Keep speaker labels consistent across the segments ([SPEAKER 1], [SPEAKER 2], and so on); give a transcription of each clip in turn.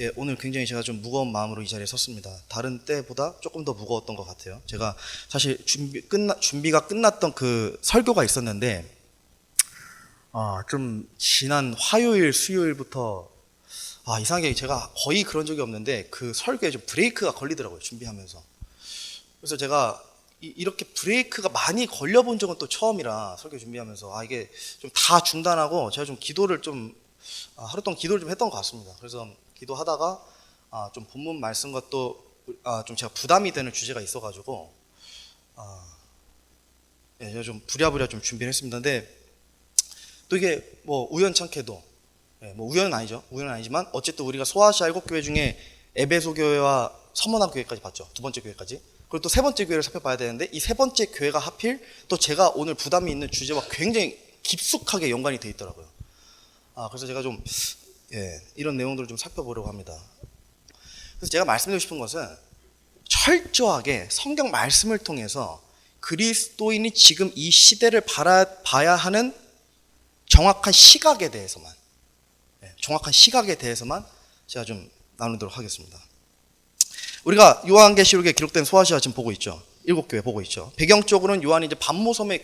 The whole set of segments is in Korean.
[SPEAKER 1] 예, 오늘 굉장히 제가 좀 무거운 마음으로 이 자리에 섰습니다. 다른 때보다 조금 더 무거웠던 것 같아요. 제가 사실 준비가 끝났던 그 설교가 있었는데, 좀 지난 화요일, 수요일부터, 이상하게 제가 거의 그런 적이 없는데, 그 설교에 좀 브레이크가 걸리더라고요, 준비하면서. 그래서 제가 이렇게 브레이크가 많이 걸려본 적은 또 처음이라, 설교 준비하면서, 이게 좀 다 중단하고, 제가 좀 기도를 좀, 하루 동안 기도를 좀 했던 것 같습니다. 그래서 기도하다가 좀 본문 말씀과 또 좀 제가 부담이 되는 주제가 있어가지고 제가 좀 부랴부랴 좀 준비를 했습니다. 근데 또 이게 뭐 우연찮게도 뭐 우연은 아니죠. 우연은 아니지만 어쨌든 우리가 소아시아 7교회 중에 에베소 교회와 서머나 교회까지 봤죠. 두 번째 교회까지. 그리고 또 세 번째 교회를 살펴봐야 되는데 이 세 번째 교회가 하필 또 제가 오늘 부담이 있는 주제와 굉장히 깊숙하게 연관이 돼 있더라고요. 그래서 제가 좀 이런 내용들을 좀 살펴보려고 합니다. 그래서 제가 말씀드리고 싶은 것은 철저하게 성경 말씀을 통해서 그리스도인이 지금 이 시대를 봐야 하는 정확한 시각에 대해서만 제가 좀 나누도록 하겠습니다. 우리가 요한계시록에 기록된 소아시아 지금 보고 있죠. 7교회 보고 있죠. 배경적으로는 요한이 이제 반모섬에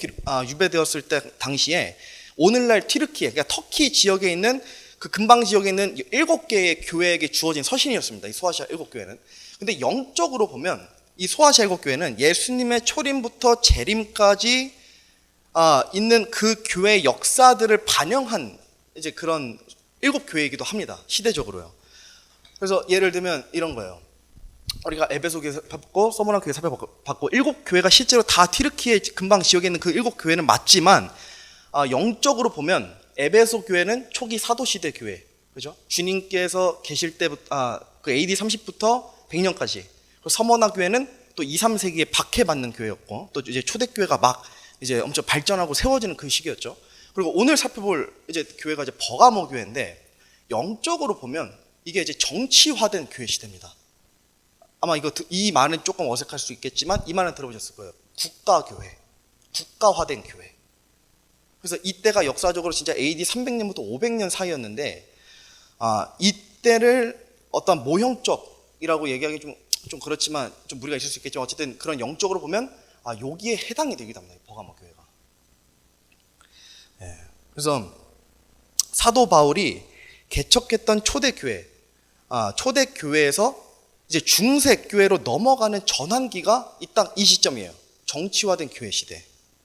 [SPEAKER 1] 유배되었을 때 당시에 오늘날 튀르키예, 그러니까 터키 지역에 있는 그 근방 지역에 있는 7개의 교회에게 주어진 서신이었습니다. 이 소아시아 7교회는. 근데 영적으로 보면 이 소아시아 7교회는 예수님의 초림부터 재림까지 있는 그 교회의 역사들을 반영한 이제 그런 7교회이기도 합니다. 시대적으로요. 그래서 예를 들면 이런 거예요. 우리가 에베소 교회 살펴봤고 서머나 교회 살펴봤고 7교회가 실제로 다 튀르키예 근방 지역에 있는 그 7교회는 맞지만 영적으로 보면 에베소 교회는 초기 사도시대 교회, 그죠? 주님께서 계실 때부터, 그 AD 30부터 100년까지. 그리고 서머나 교회는 또 2, 3세기에 박해받는 교회였고, 또 이제 초대교회가 막 이제 엄청 발전하고 세워지는 그 시기였죠. 그리고 오늘 살펴볼 이제 교회가 이제 버가모 교회인데, 영적으로 보면 이게 이제 정치화된 교회 시대입니다. 아마 이 말은 조금 어색할 수 있겠지만, 이 말은 들어보셨을 거예요. 국가교회, 국가화된 교회. 그래서 이때가 역사적으로 진짜 AD 300년부터 500년 사이였는데 이때를 어떤 모형적이라고 얘기하기 좀 그렇지만 좀 무리가 있을 수 있겠지만 어쨌든 그런 영적으로 보면 여기에 해당이 되기도 합니다. 버가모 교회가. 그래서 사도 바울이 개척했던 초대교회에서 이제 중세교회로 넘어가는 전환기가 딱 이 시점이에요. 정치화된 교회 시대.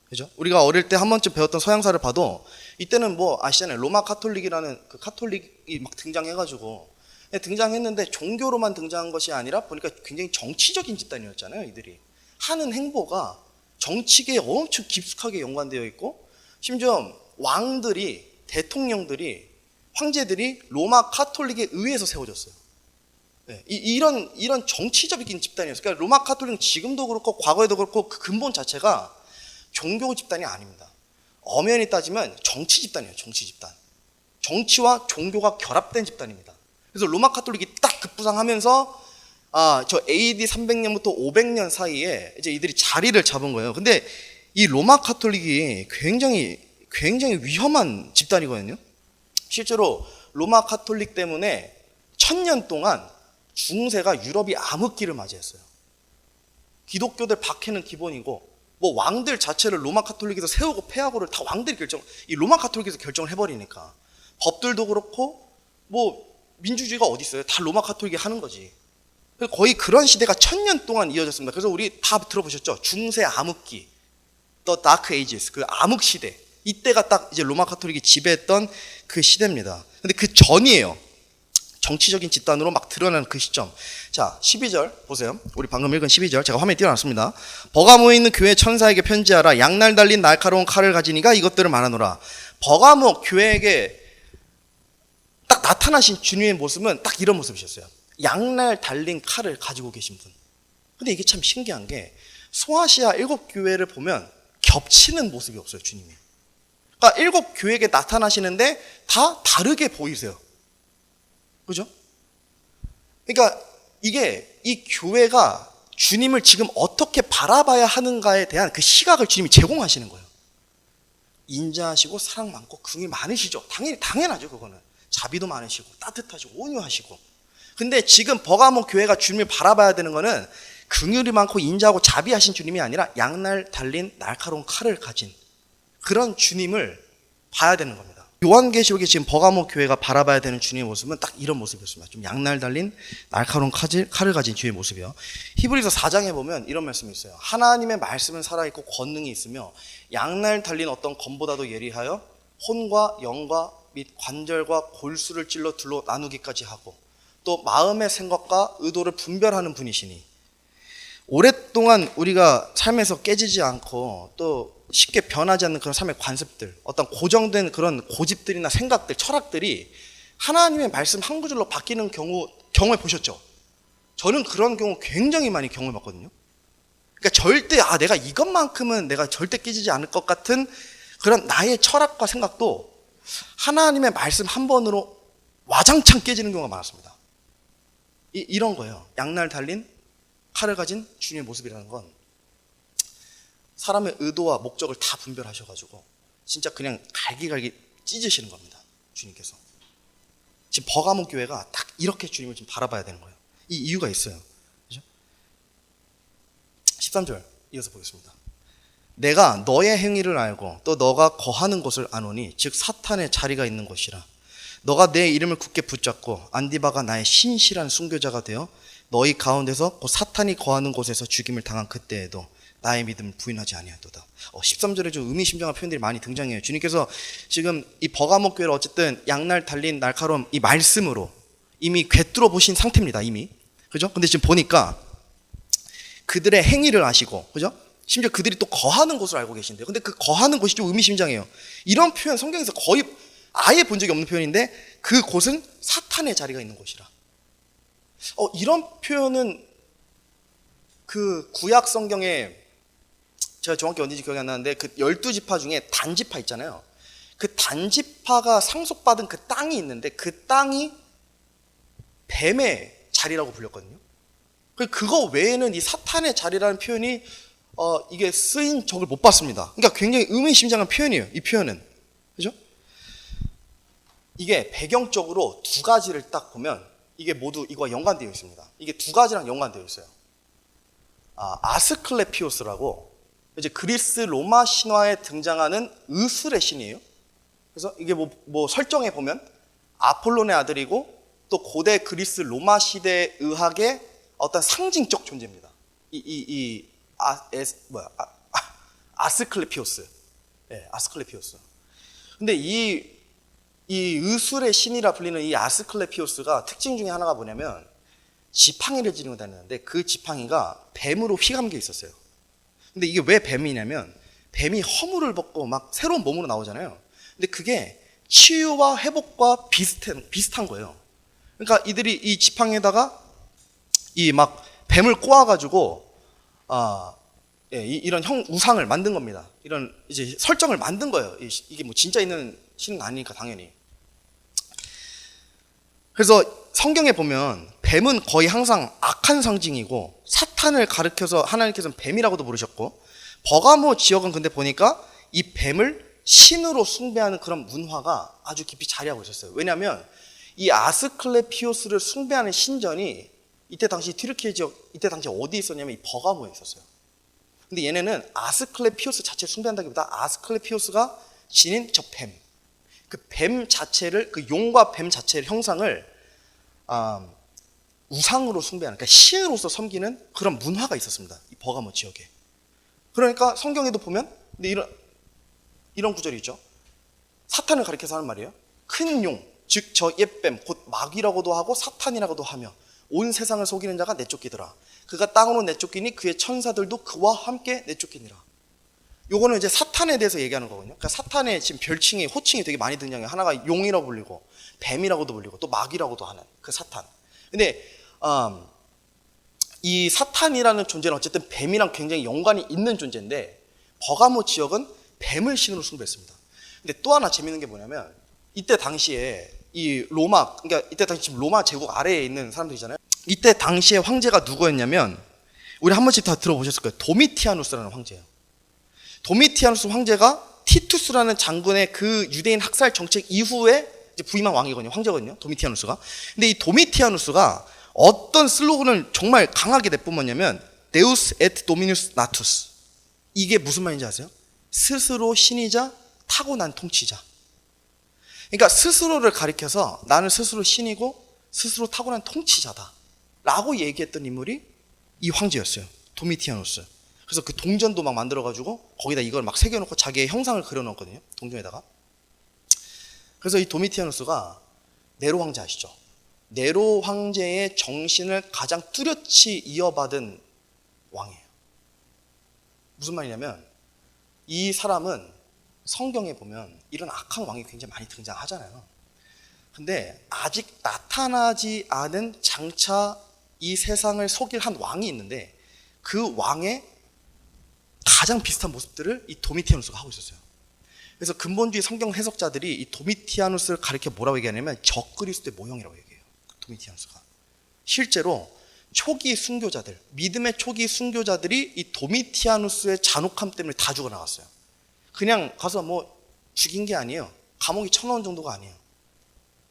[SPEAKER 1] 그죠? 우리가 어릴 때 한 번쯤 배웠던 서양사를 봐도 이때는 뭐 아시잖아요. 로마 카톨릭이라는 그 카톨릭이 막 등장해가지고 등장했는데 종교로만 등장한 것이 아니라 보니까 굉장히 정치적인 집단이었잖아요. 이들이 하는 행보가 정치계에 엄청 깊숙하게 연관되어 있고 심지어 왕들이 대통령들이 황제들이 로마 카톨릭에 의해서 세워졌어요. 이런 정치적인 집단이었어요. 그러니까 로마 카톨릭은 지금도 그렇고 과거에도 그렇고 그 근본 자체가 종교 집단이 아닙니다. 엄연히 따지면 정치 집단이에요. 정치 집단. 정치와 종교가 결합된 집단입니다. 그래서 로마 카톨릭이 딱 급부상하면서 저 AD 300년부터 500년 사이에 이제 이들이 자리를 잡은 거예요. 근데 이 로마 카톨릭이 굉장히 위험한 집단이거든요. 실제로 로마 카톨릭 때문에 1000년 동안 중세가 유럽이 암흑기를 맞이했어요. 기독교들 박해는 기본이고 뭐 왕들 자체를 로마 카톨릭에서 세우고 폐하고를 다 왕들이 이 로마 카톨릭에서 결정을 해버리니까 법들도 그렇고 뭐 민주주의가 어디 있어요? 다 로마 카톨릭이 하는 거지. 거의 그런 시대가 1000년 동안 이어졌습니다. 그래서 우리 다 들어보셨죠? 중세 암흑기, The Dark Ages, 그 암흑 시대. 이때가 딱 이제 로마 카톨릭이 지배했던 그 시대입니다. 근데 그 전이에요. 정치적인 집단으로 막 드러나는 그 시점. 자, 12절 보세요. 우리 방금 읽은 12절 제가 화면에 띄워놨습니다. 버가모에 있는 교회 천사에게 편지하라. 양날 달린 날카로운 칼을 가지니가 이것들을 말하노라. 버가모 교회에게 딱 나타나신 주님의 모습은 딱 이런 모습이셨어요. 양날 달린 칼을 가지고 계신 분. 근데 이게 참 신기한 게 소아시아 7교회를 보면 겹치는 모습이 없어요. 주님이. 그러니까 7교회에게 나타나시는데 다 다르게 보이세요. 그죠? 그러니까 이게 이 교회가 주님을 지금 어떻게 바라봐야 하는가에 대한 그 시각을 주님이 제공하시는 거예요. 인자하시고 사랑 많고 긍휼 많으시죠. 당연하죠. 그거는 자비도 많으시고 따뜻하시고 온유하시고 근데 지금 버가모 교회가 주님을 바라봐야 되는 거는 긍휼이 많고 인자하고 자비하신 주님이 아니라 양날 달린 날카로운 칼을 가진 그런 주님을 봐야 되는 겁니다. 요한계시록에 지금 버가모 교회가 바라봐야 되는 주님의 모습은 딱 이런 모습이었습니다. 좀 양날 달린 날카로운 칼을 가진 주의 모습이요. 히브리서 4장에 보면 이런 말씀이 있어요. 하나님의 말씀은 살아있고 권능이 있으며 양날 달린 어떤 검보다도 예리하여 혼과 영과 및 관절과 골수를 찔러 둘로 나누기까지 하고 또 마음의 생각과 의도를 분별하는 분이시니 오랫동안 우리가 삶에서 깨지지 않고 또 쉽게 변하지 않는 그런 삶의 관습들, 어떤 고정된 그런 고집들이나 생각들, 철학들이 하나님의 말씀 한 구절로 바뀌는 경험해 보셨죠? 저는 그런 경우 굉장히 많이 경험해 봤거든요. 그러니까 절대 내가 이것만큼은 내가 절대 깨지지 않을 것 같은 그런 나의 철학과 생각도 하나님의 말씀 한 번으로 와장창 깨지는 경우가 많았습니다. 이런 거예요. 양날 달린 칼을 가진 주님의 모습이라는 건 사람의 의도와 목적을 다 분별하셔가지고 진짜 그냥 갈기갈기 찢으시는 겁니다. 주님께서. 지금 버가모 교회가 딱 이렇게 주님을 좀 바라봐야 되는 거예요. 이 이유가 있어요. 그죠? 13절 이어서 보겠습니다. 내가 너의 행위를 알고 또 너가 거하는 곳을 아노니 즉 사탄의 자리가 있는 곳이라. 너가 내 이름을 굳게 붙잡고 안디바가 나의 신실한 순교자가 되어 너희 가운데서 곧 사탄이 거하는 곳에서 죽임을 당한 그때에도 나의 믿음을 부인하지 아니하도다. 13절에 좀 의미심장한 표현들이 많이 등장해요. 주님께서 지금 이 버가모 교회를 어쨌든 양날 달린 날카로운 이 말씀으로 이미 꿰뚫어 보신 상태입니다. 이미. 그죠? 근데 지금 보니까 그들의 행위를 아시고, 그죠? 심지어 그들이 또 거하는 곳을 알고 계신데요. 근데 그 거하는 곳이 좀 의미심장해요. 이런 표현 성경에서 거의 아예 본 적이 없는 표현인데 그 곳은 사탄의 자리가 있는 곳이라. 이런 표현은 그 구약 성경에 제가 정확히 어딘지 기억이 안 나는데 그 12지파 중에 단지파 있잖아요. 그 단지파가 상속받은 그 땅이 있는데 그 땅이 뱀의 자리라고 불렸거든요. 그거 외에는 이 사탄의 자리라는 표현이 이게 쓰인 적을 못 봤습니다. 그러니까 굉장히 의미심장한 표현이에요. 이 표현은. 그죠? 이게 배경적으로 두 가지를 딱 보면 이게 모두 이거와 연관되어 있습니다. 이게 두 가지랑 연관되어 있어요. 아스클레피오스라고 이제 그리스 로마 신화에 등장하는 의술의 신이에요. 그래서 이게 뭐 설정에 보면 아폴론의 아들이고 또 고대 그리스 로마 시대 의학의 어떤 상징적 존재입니다. 아스클레피오스. 네, 아스클레피오스. 근데 이 의술의 신이라 불리는 이 아스클레피오스가 특징 중에 하나가 뭐냐면 지팡이를 지니고 다녔는데 그 지팡이가 뱀으로 휘감겨 있었어요. 근데 이게 왜 뱀이냐면 뱀이 허물을 벗고 막 새로운 몸으로 나오잖아요. 근데 그게 치유와 회복과 비슷한 거예요. 그러니까 이들이 이 지팡이에다가 이 막 뱀을 꼬아가지고 이런 우상을 만든 겁니다. 이런 이제 설정을 만든 거예요. 이게 뭐 진짜 있는 신은 아니니까 당연히. 그래서 성경에 보면 뱀은 거의 항상 악한 상징이고 사탄을 가리켜서 하나님께서는 뱀이라고도 부르셨고 버가모 지역은 근데 보니까 이 뱀을 신으로 숭배하는 그런 문화가 아주 깊이 자리하고 있었어요. 왜냐하면 이 아스클레피오스를 숭배하는 신전이 이때 당시 튀르키예 지역, 이때 당시 어디 있었냐면 이 버가모에 있었어요. 근데 얘네는 아스클레피오스 자체를 숭배한다기보다 아스클레피오스가 지닌 저 뱀, 그 뱀 자체를, 그 용과 뱀 자체의 형상을 우상으로 숭배하는, 그러니까 신으로서 섬기는 그런 문화가 있었습니다. 이 버가모 지역에. 그러니까 성경에도 보면 근데 이런 구절이 있죠. 사탄을 가리켜서 하는 말이에요. 큰 용, 즉 저 옛뱀, 곧 마귀라고도 하고 사탄이라고도 하며 온 세상을 속이는 자가 내쫓기더라. 그가 땅으로 내쫓기니 그의 천사들도 그와 함께 내쫓기니라. 요거는 이제 사탄에 대해서 얘기하는 거거든요. 그러니까 사탄의 지금 별칭이, 호칭이 되게 많이 등장해요. 하나가 용이라고 불리고 뱀이라고도 불리고 또 마귀라고도 하는 그 사탄. 근데 이 사탄이라는 존재는 어쨌든 뱀이랑 굉장히 연관이 있는 존재인데 버가모 지역은 뱀을 신으로 숭배했습니다. 근데 또 하나 재밌는 게 뭐냐면 이때 당시에 이 로마, 그러니까 이때 당시 지금 로마 제국 아래에 있는 사람들이잖아요. 이때 당시에 황제가 누구였냐면 우리 한 번씩 다 들어보셨을 거예요. 도미티아누스라는 황제예요. 도미티아누스 황제가 티투스라는 장군의 그 유대인 학살 정책 이후에 이제 부임한 왕이거든요. 황제거든요. 도미티아누스가. 근데 이 도미티아누스가 어떤 슬로건을 정말 강하게 내뿜었냐면 Deus et Dominus Natus. 이게 무슨 말인지 아세요? 스스로 신이자 타고난 통치자. 그러니까 스스로를 가리켜서 나는 스스로 신이고 스스로 타고난 통치자다 라고 얘기했던 인물이 이 황제였어요. 도미티아누스. 그래서 그 동전도 막 만들어가지고 거기다 이걸 막 새겨놓고 자기의 형상을 그려놓거든요. 동전에다가. 그래서 이 도미티아누스가 네로 황제 아시죠? 네로 황제의 정신을 가장 뚜렷이 이어받은 왕이에요. 무슨 말이냐면 이 사람은 성경에 보면 이런 악한 왕이 굉장히 많이 등장하잖아요. 근데 아직 나타나지 않은 장차 이 세상을 속일 한 왕이 있는데 그 왕의 가장 비슷한 모습들을 이 도미티아누스가 하고 있었어요. 그래서 근본주의 성경 해석자들이 이 도미티아누스를 가리켜 뭐라고 얘기하냐면 적그리스도의 모형이라고 얘기해요. 도미티아누스가. 실제로 초기 순교자들, 믿음의 초기 순교자들이 이 도미티아누스의 잔혹함 때문에 다 죽어나갔어요. 그냥 가서 뭐 죽인 게 아니에요. 감옥에 쳐넣은 정도가 아니에요.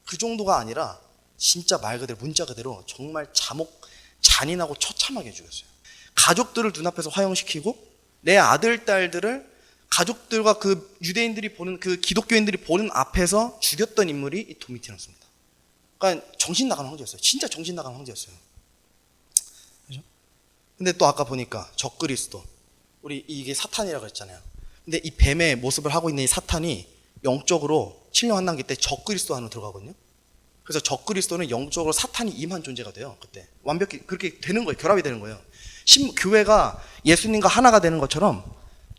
[SPEAKER 1] 그 정도가 아니라 진짜 말 그대로 문자 그대로 정말 잔인하고 처참하게 죽였어요. 가족들을 눈앞에서 화형시키고 내 아들, 딸들을 가족들과 그 유대인들이 보는 그 기독교인들이 보는 앞에서 죽였던 인물이 이 도미티아누스입니다. 그러니까 정신 나간 황제였어요. 진짜 정신 나간 황제였어요. 그죠? 근데 또 아까 보니까 적그리스도, 우리 이게 사탄이라고 했잖아요. 근데 이 뱀의 모습을 하고 있는 이 사탄이 영적으로 7년 환난기 때 적그리스도 안으로 들어가거든요. 그래서 적그리스도는 영적으로 사탄이 임한 존재가 돼요. 그때 완벽히 그렇게 되는 거예요. 결합이 되는 거예요. 교회가 예수님과 하나가 되는 것처럼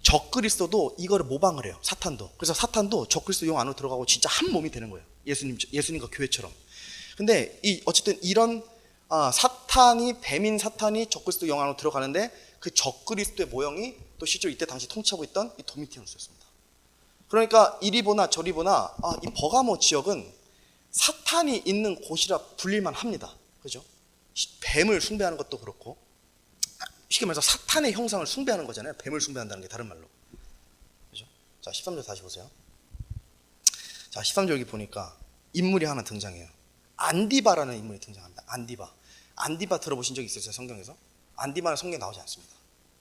[SPEAKER 1] 적그리스도도 이거를 모방을 해요. 사탄도. 그래서 사탄도 적그리스도 영 안으로 들어가고 진짜 한 몸이 되는 거예요. 예수님과 교회처럼. 근데 어쨌든 이런 사탄이, 뱀인 사탄이 적그리스도 영 안으로 들어가는데 그 적그리스도의 모형이 또 실제로 이때 당시 통치하고 있던 이 도미티아누스였습니다. 그러니까 이리 보나 저리 보나 이 버가모 지역은 사탄이 있는 곳이라 불릴만 합니다. 그죠? 뱀을 숭배하는 것도 그렇고, 쉽게 말해서 사탄의 형상을 숭배하는 거잖아요. 뱀을 숭배한다는 게 다른 말로. 그죠? 자, 13절 다시 보세요. 자, 13절 여기 보니까 인물이 하나 등장해요. 안디바라는 인물이 등장합니다. 안디바 들어보신 적 있으세요? 성경에서? 안디바는 성경에 나오지 않습니다.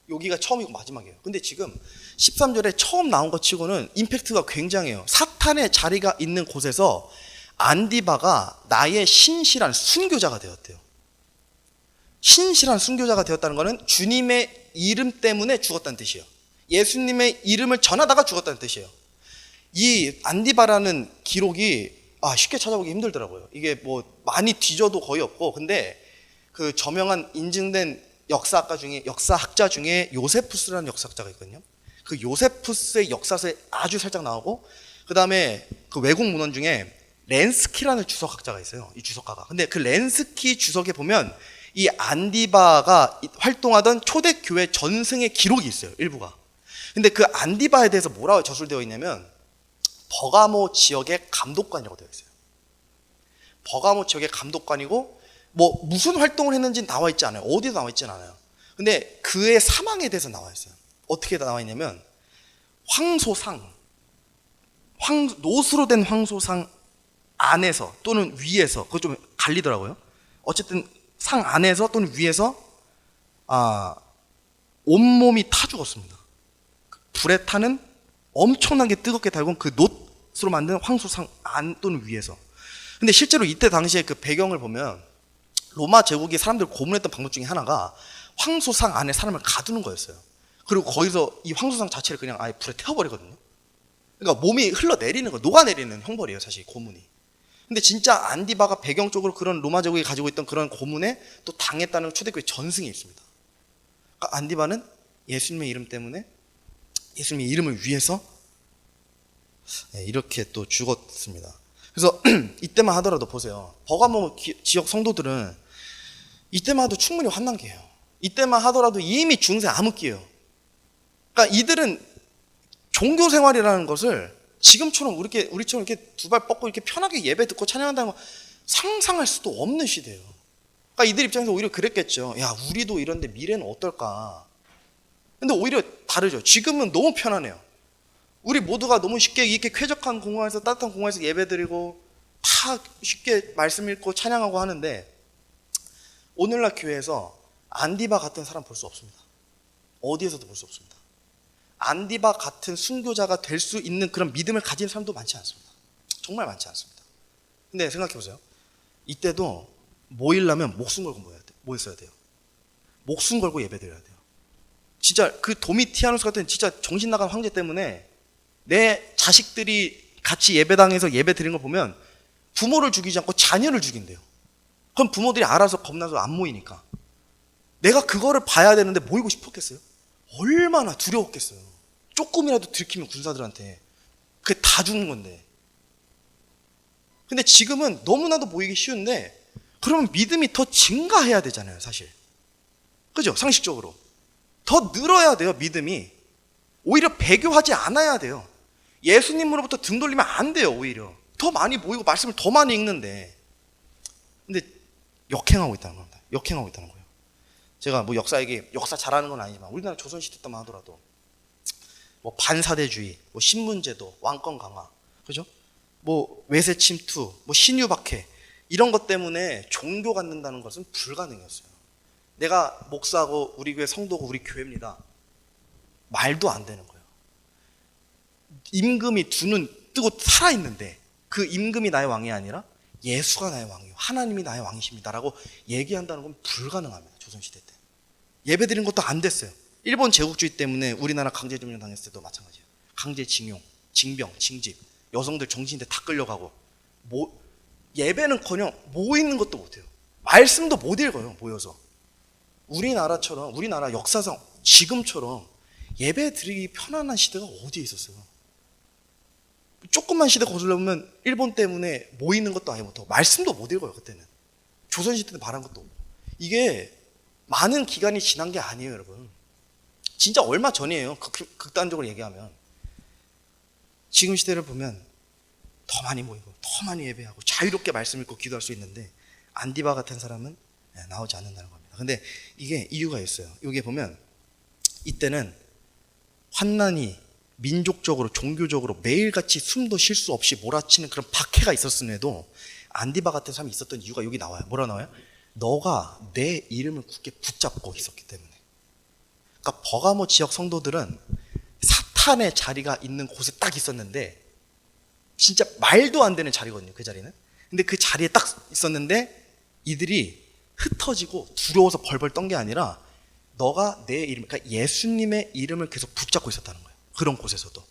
[SPEAKER 1] 여기가 처음이고 마지막이에요. 근데 지금 13절에 처음 나온 것 치고는 임팩트가 굉장해요. 사탄의 자리가 있는 곳에서 안디바가 나의 신실한 순교자가 되었대요. 신실한 순교자가 되었다는 것은 주님의 이름 때문에 죽었다는 뜻이에요. 예수님의 이름을 전하다가 죽었다는 뜻이에요. 이 안디바라는 기록이 쉽게 찾아보기 힘들더라고요. 이게 뭐 많이 뒤져도 거의 없고, 근데 그 저명한 인증된 역사학자 중에 요세푸스라는 역사학자가 있거든요. 그 요세푸스의 역사서에 아주 살짝 나오고, 그 다음에 그 외국 문헌 중에 렌스키라는 주석학자가 있어요. 이 주석가가. 근데 그 렌스키 주석에 보면 이 안디바가 활동하던 초대교회 전승의 기록이 있어요. 일부가. 근데 그 안디바에 대해서 뭐라고 저술되어 있냐면 버가모 지역의 감독관이라고 되어 있어요. 버가모 지역의 감독관이고, 뭐 무슨 활동을 했는지 나와 있지 않아요. 어디도 나와 있지 않아요. 근데 그의 사망에 대해서 나와 있어요. 어떻게 나와 있냐면 노수로 된 황소상 안에서 또는 위에서, 그거 좀 갈리더라고요. 어쨌든 상 안에서 또는 위에서 온몸이 타 죽었습니다. 불에 타는 엄청나게 뜨겁게 달군 그 놋으로 만든 황소상 안 또는 위에서. 근데 실제로 이때 당시에 그 배경을 보면 로마 제국이 사람들을 고문했던 방법 중에 하나가 황소상 안에 사람을 가두는 거였어요. 그리고 거기서 이 황소상 자체를 그냥 아예 불에 태워버리거든요. 그러니까 몸이 흘러내리는 거, 녹아내리는 형벌이에요, 사실 고문이. 근데 진짜 안디바가 배경적으로 그런 로마 제국이 가지고 있던 그런 고문에 또 당했다는 초대교회 전승이 있습니다. 그러니까 안디바는 예수님의 이름 때문에, 예수님의 이름을 위해서 이렇게 또 죽었습니다. 그래서 이때만 하더라도 보세요. 버가모 지역 성도들은 이때만 해도 충분히 환난기예요. 이때만 하더라도 이미 중세 암흑기예요. 그러니까 이들은 종교 생활이라는 것을 지금처럼 우리처럼 이렇게 두 발 뻗고 이렇게 편하게 예배 듣고 찬양한다는 거 상상할 수도 없는 시대예요. 그러니까 이들 입장에서 오히려 그랬겠죠. 야, 우리도 이런데 미래는 어떨까? 근데 오히려 다르죠. 지금은 너무 편하네요. 우리 모두가 너무 쉽게 이렇게 쾌적한 공간에서, 따뜻한 공간에서 예배 드리고, 다 쉽게 말씀 읽고 찬양하고 하는데 오늘날 교회에서 안디바 같은 사람 볼 수 없습니다. 어디에서도 볼 수 없습니다. 안디바 같은 순교자가 될 수 있는 그런 믿음을 가진 사람도 많지 않습니다. 정말 많지 않습니다. 근데 생각해 보세요. 이때도 모이려면 목숨 걸고 모였어야 돼요. 목숨 걸고 예배드려야 돼요. 진짜 그 도미티아누스 같은 진짜 정신 나간 황제 때문에 내 자식들이 같이 예배당에서 예배 드리는 걸 보면 부모를 죽이지 않고 자녀를 죽인대요. 그럼 부모들이 알아서 겁나서 안 모이니까. 내가 그거를 봐야 되는데 모이고 싶었겠어요? 얼마나 두려웠겠어요. 조금이라도 들키면 군사들한테 그게 다 죽는 건데. 근데 지금은 너무나도 모이기 쉬운데 그러면 믿음이 더 증가해야 되잖아요, 사실. 그죠? 상식적으로. 더 늘어야 돼요, 믿음이. 오히려 배교하지 않아야 돼요. 예수님으로부터 등 돌리면 안 돼요, 오히려. 더 많이 모이고 말씀을 더 많이 읽는데. 근데 역행하고 있다는 겁니다. 역행하고 있다는 거예요. 제가 뭐 역사 잘하는 건 아니지만 우리나라 조선시대 때만 하더라도 뭐 반사대주의, 뭐 신문제도, 왕권 강화, 그죠? 뭐 외세 침투, 뭐 신유 박해 이런 것 때문에 종교 갖는다는 것은 불가능이었어요. 내가 목사고 우리 교회 성도고 우리 교회입니다. 말도 안 되는 거예요. 임금이 두 눈 뜨고 살아있는데 그 임금이 나의 왕이 아니라 예수가 나의 왕이요 하나님이 나의 왕이십니다라고 얘기한다는 건 불가능합니다. 조선시대 때 예배드린 것도 안 됐어요. 일본 제국주의 때문에 우리나라 강제징용 당했을 때도 마찬가지예요. 강제징용, 징병, 징집, 여성들 정신대 다 끌려가고 예배는커녕 모이는 것도 못해요. 말씀도 못 읽어요. 모여서. 우리나라 역사상 지금처럼 예배 드리기 편안한 시대가 어디에 있었어요? 조금만 시대 거슬러보면 일본 때문에 모이는 것도 아예 못하고 말씀도 못 읽어요. 그때는 조선시대 때 말한 것도 없고. 이게 많은 기간이 지난 게 아니에요, 여러분. 진짜 얼마 전이에요. 극단적으로 얘기하면. 지금 시대를 보면 더 많이 모이고 더 많이 예배하고 자유롭게 말씀 읽고 기도할 수 있는데 안디바 같은 사람은 나오지 않는다는 겁니다. 근데 이게 이유가 있어요. 여기에 보면 이때는 환난이 민족적으로 종교적으로 매일같이 숨도 쉴 수 없이 몰아치는 그런 박해가 있었음에도 안디바 같은 사람이 있었던 이유가 여기 나와요. 뭐라 나와요? 너가 내 이름을 굳게 붙잡고 있었기 때문에. 그러니까 버가모 지역 성도들은 사탄의 자리가 있는 곳에 딱 있었는데 진짜 말도 안 되는 자리거든요. 그 자리는. 근데 그 자리에 딱 있었는데 이들이 흩어지고 두려워서 벌벌 떤 게 아니라 너가 내 이름, 그러니까 예수님의 이름을 계속 붙잡고 있었다는 거예요. 그런 곳에서도.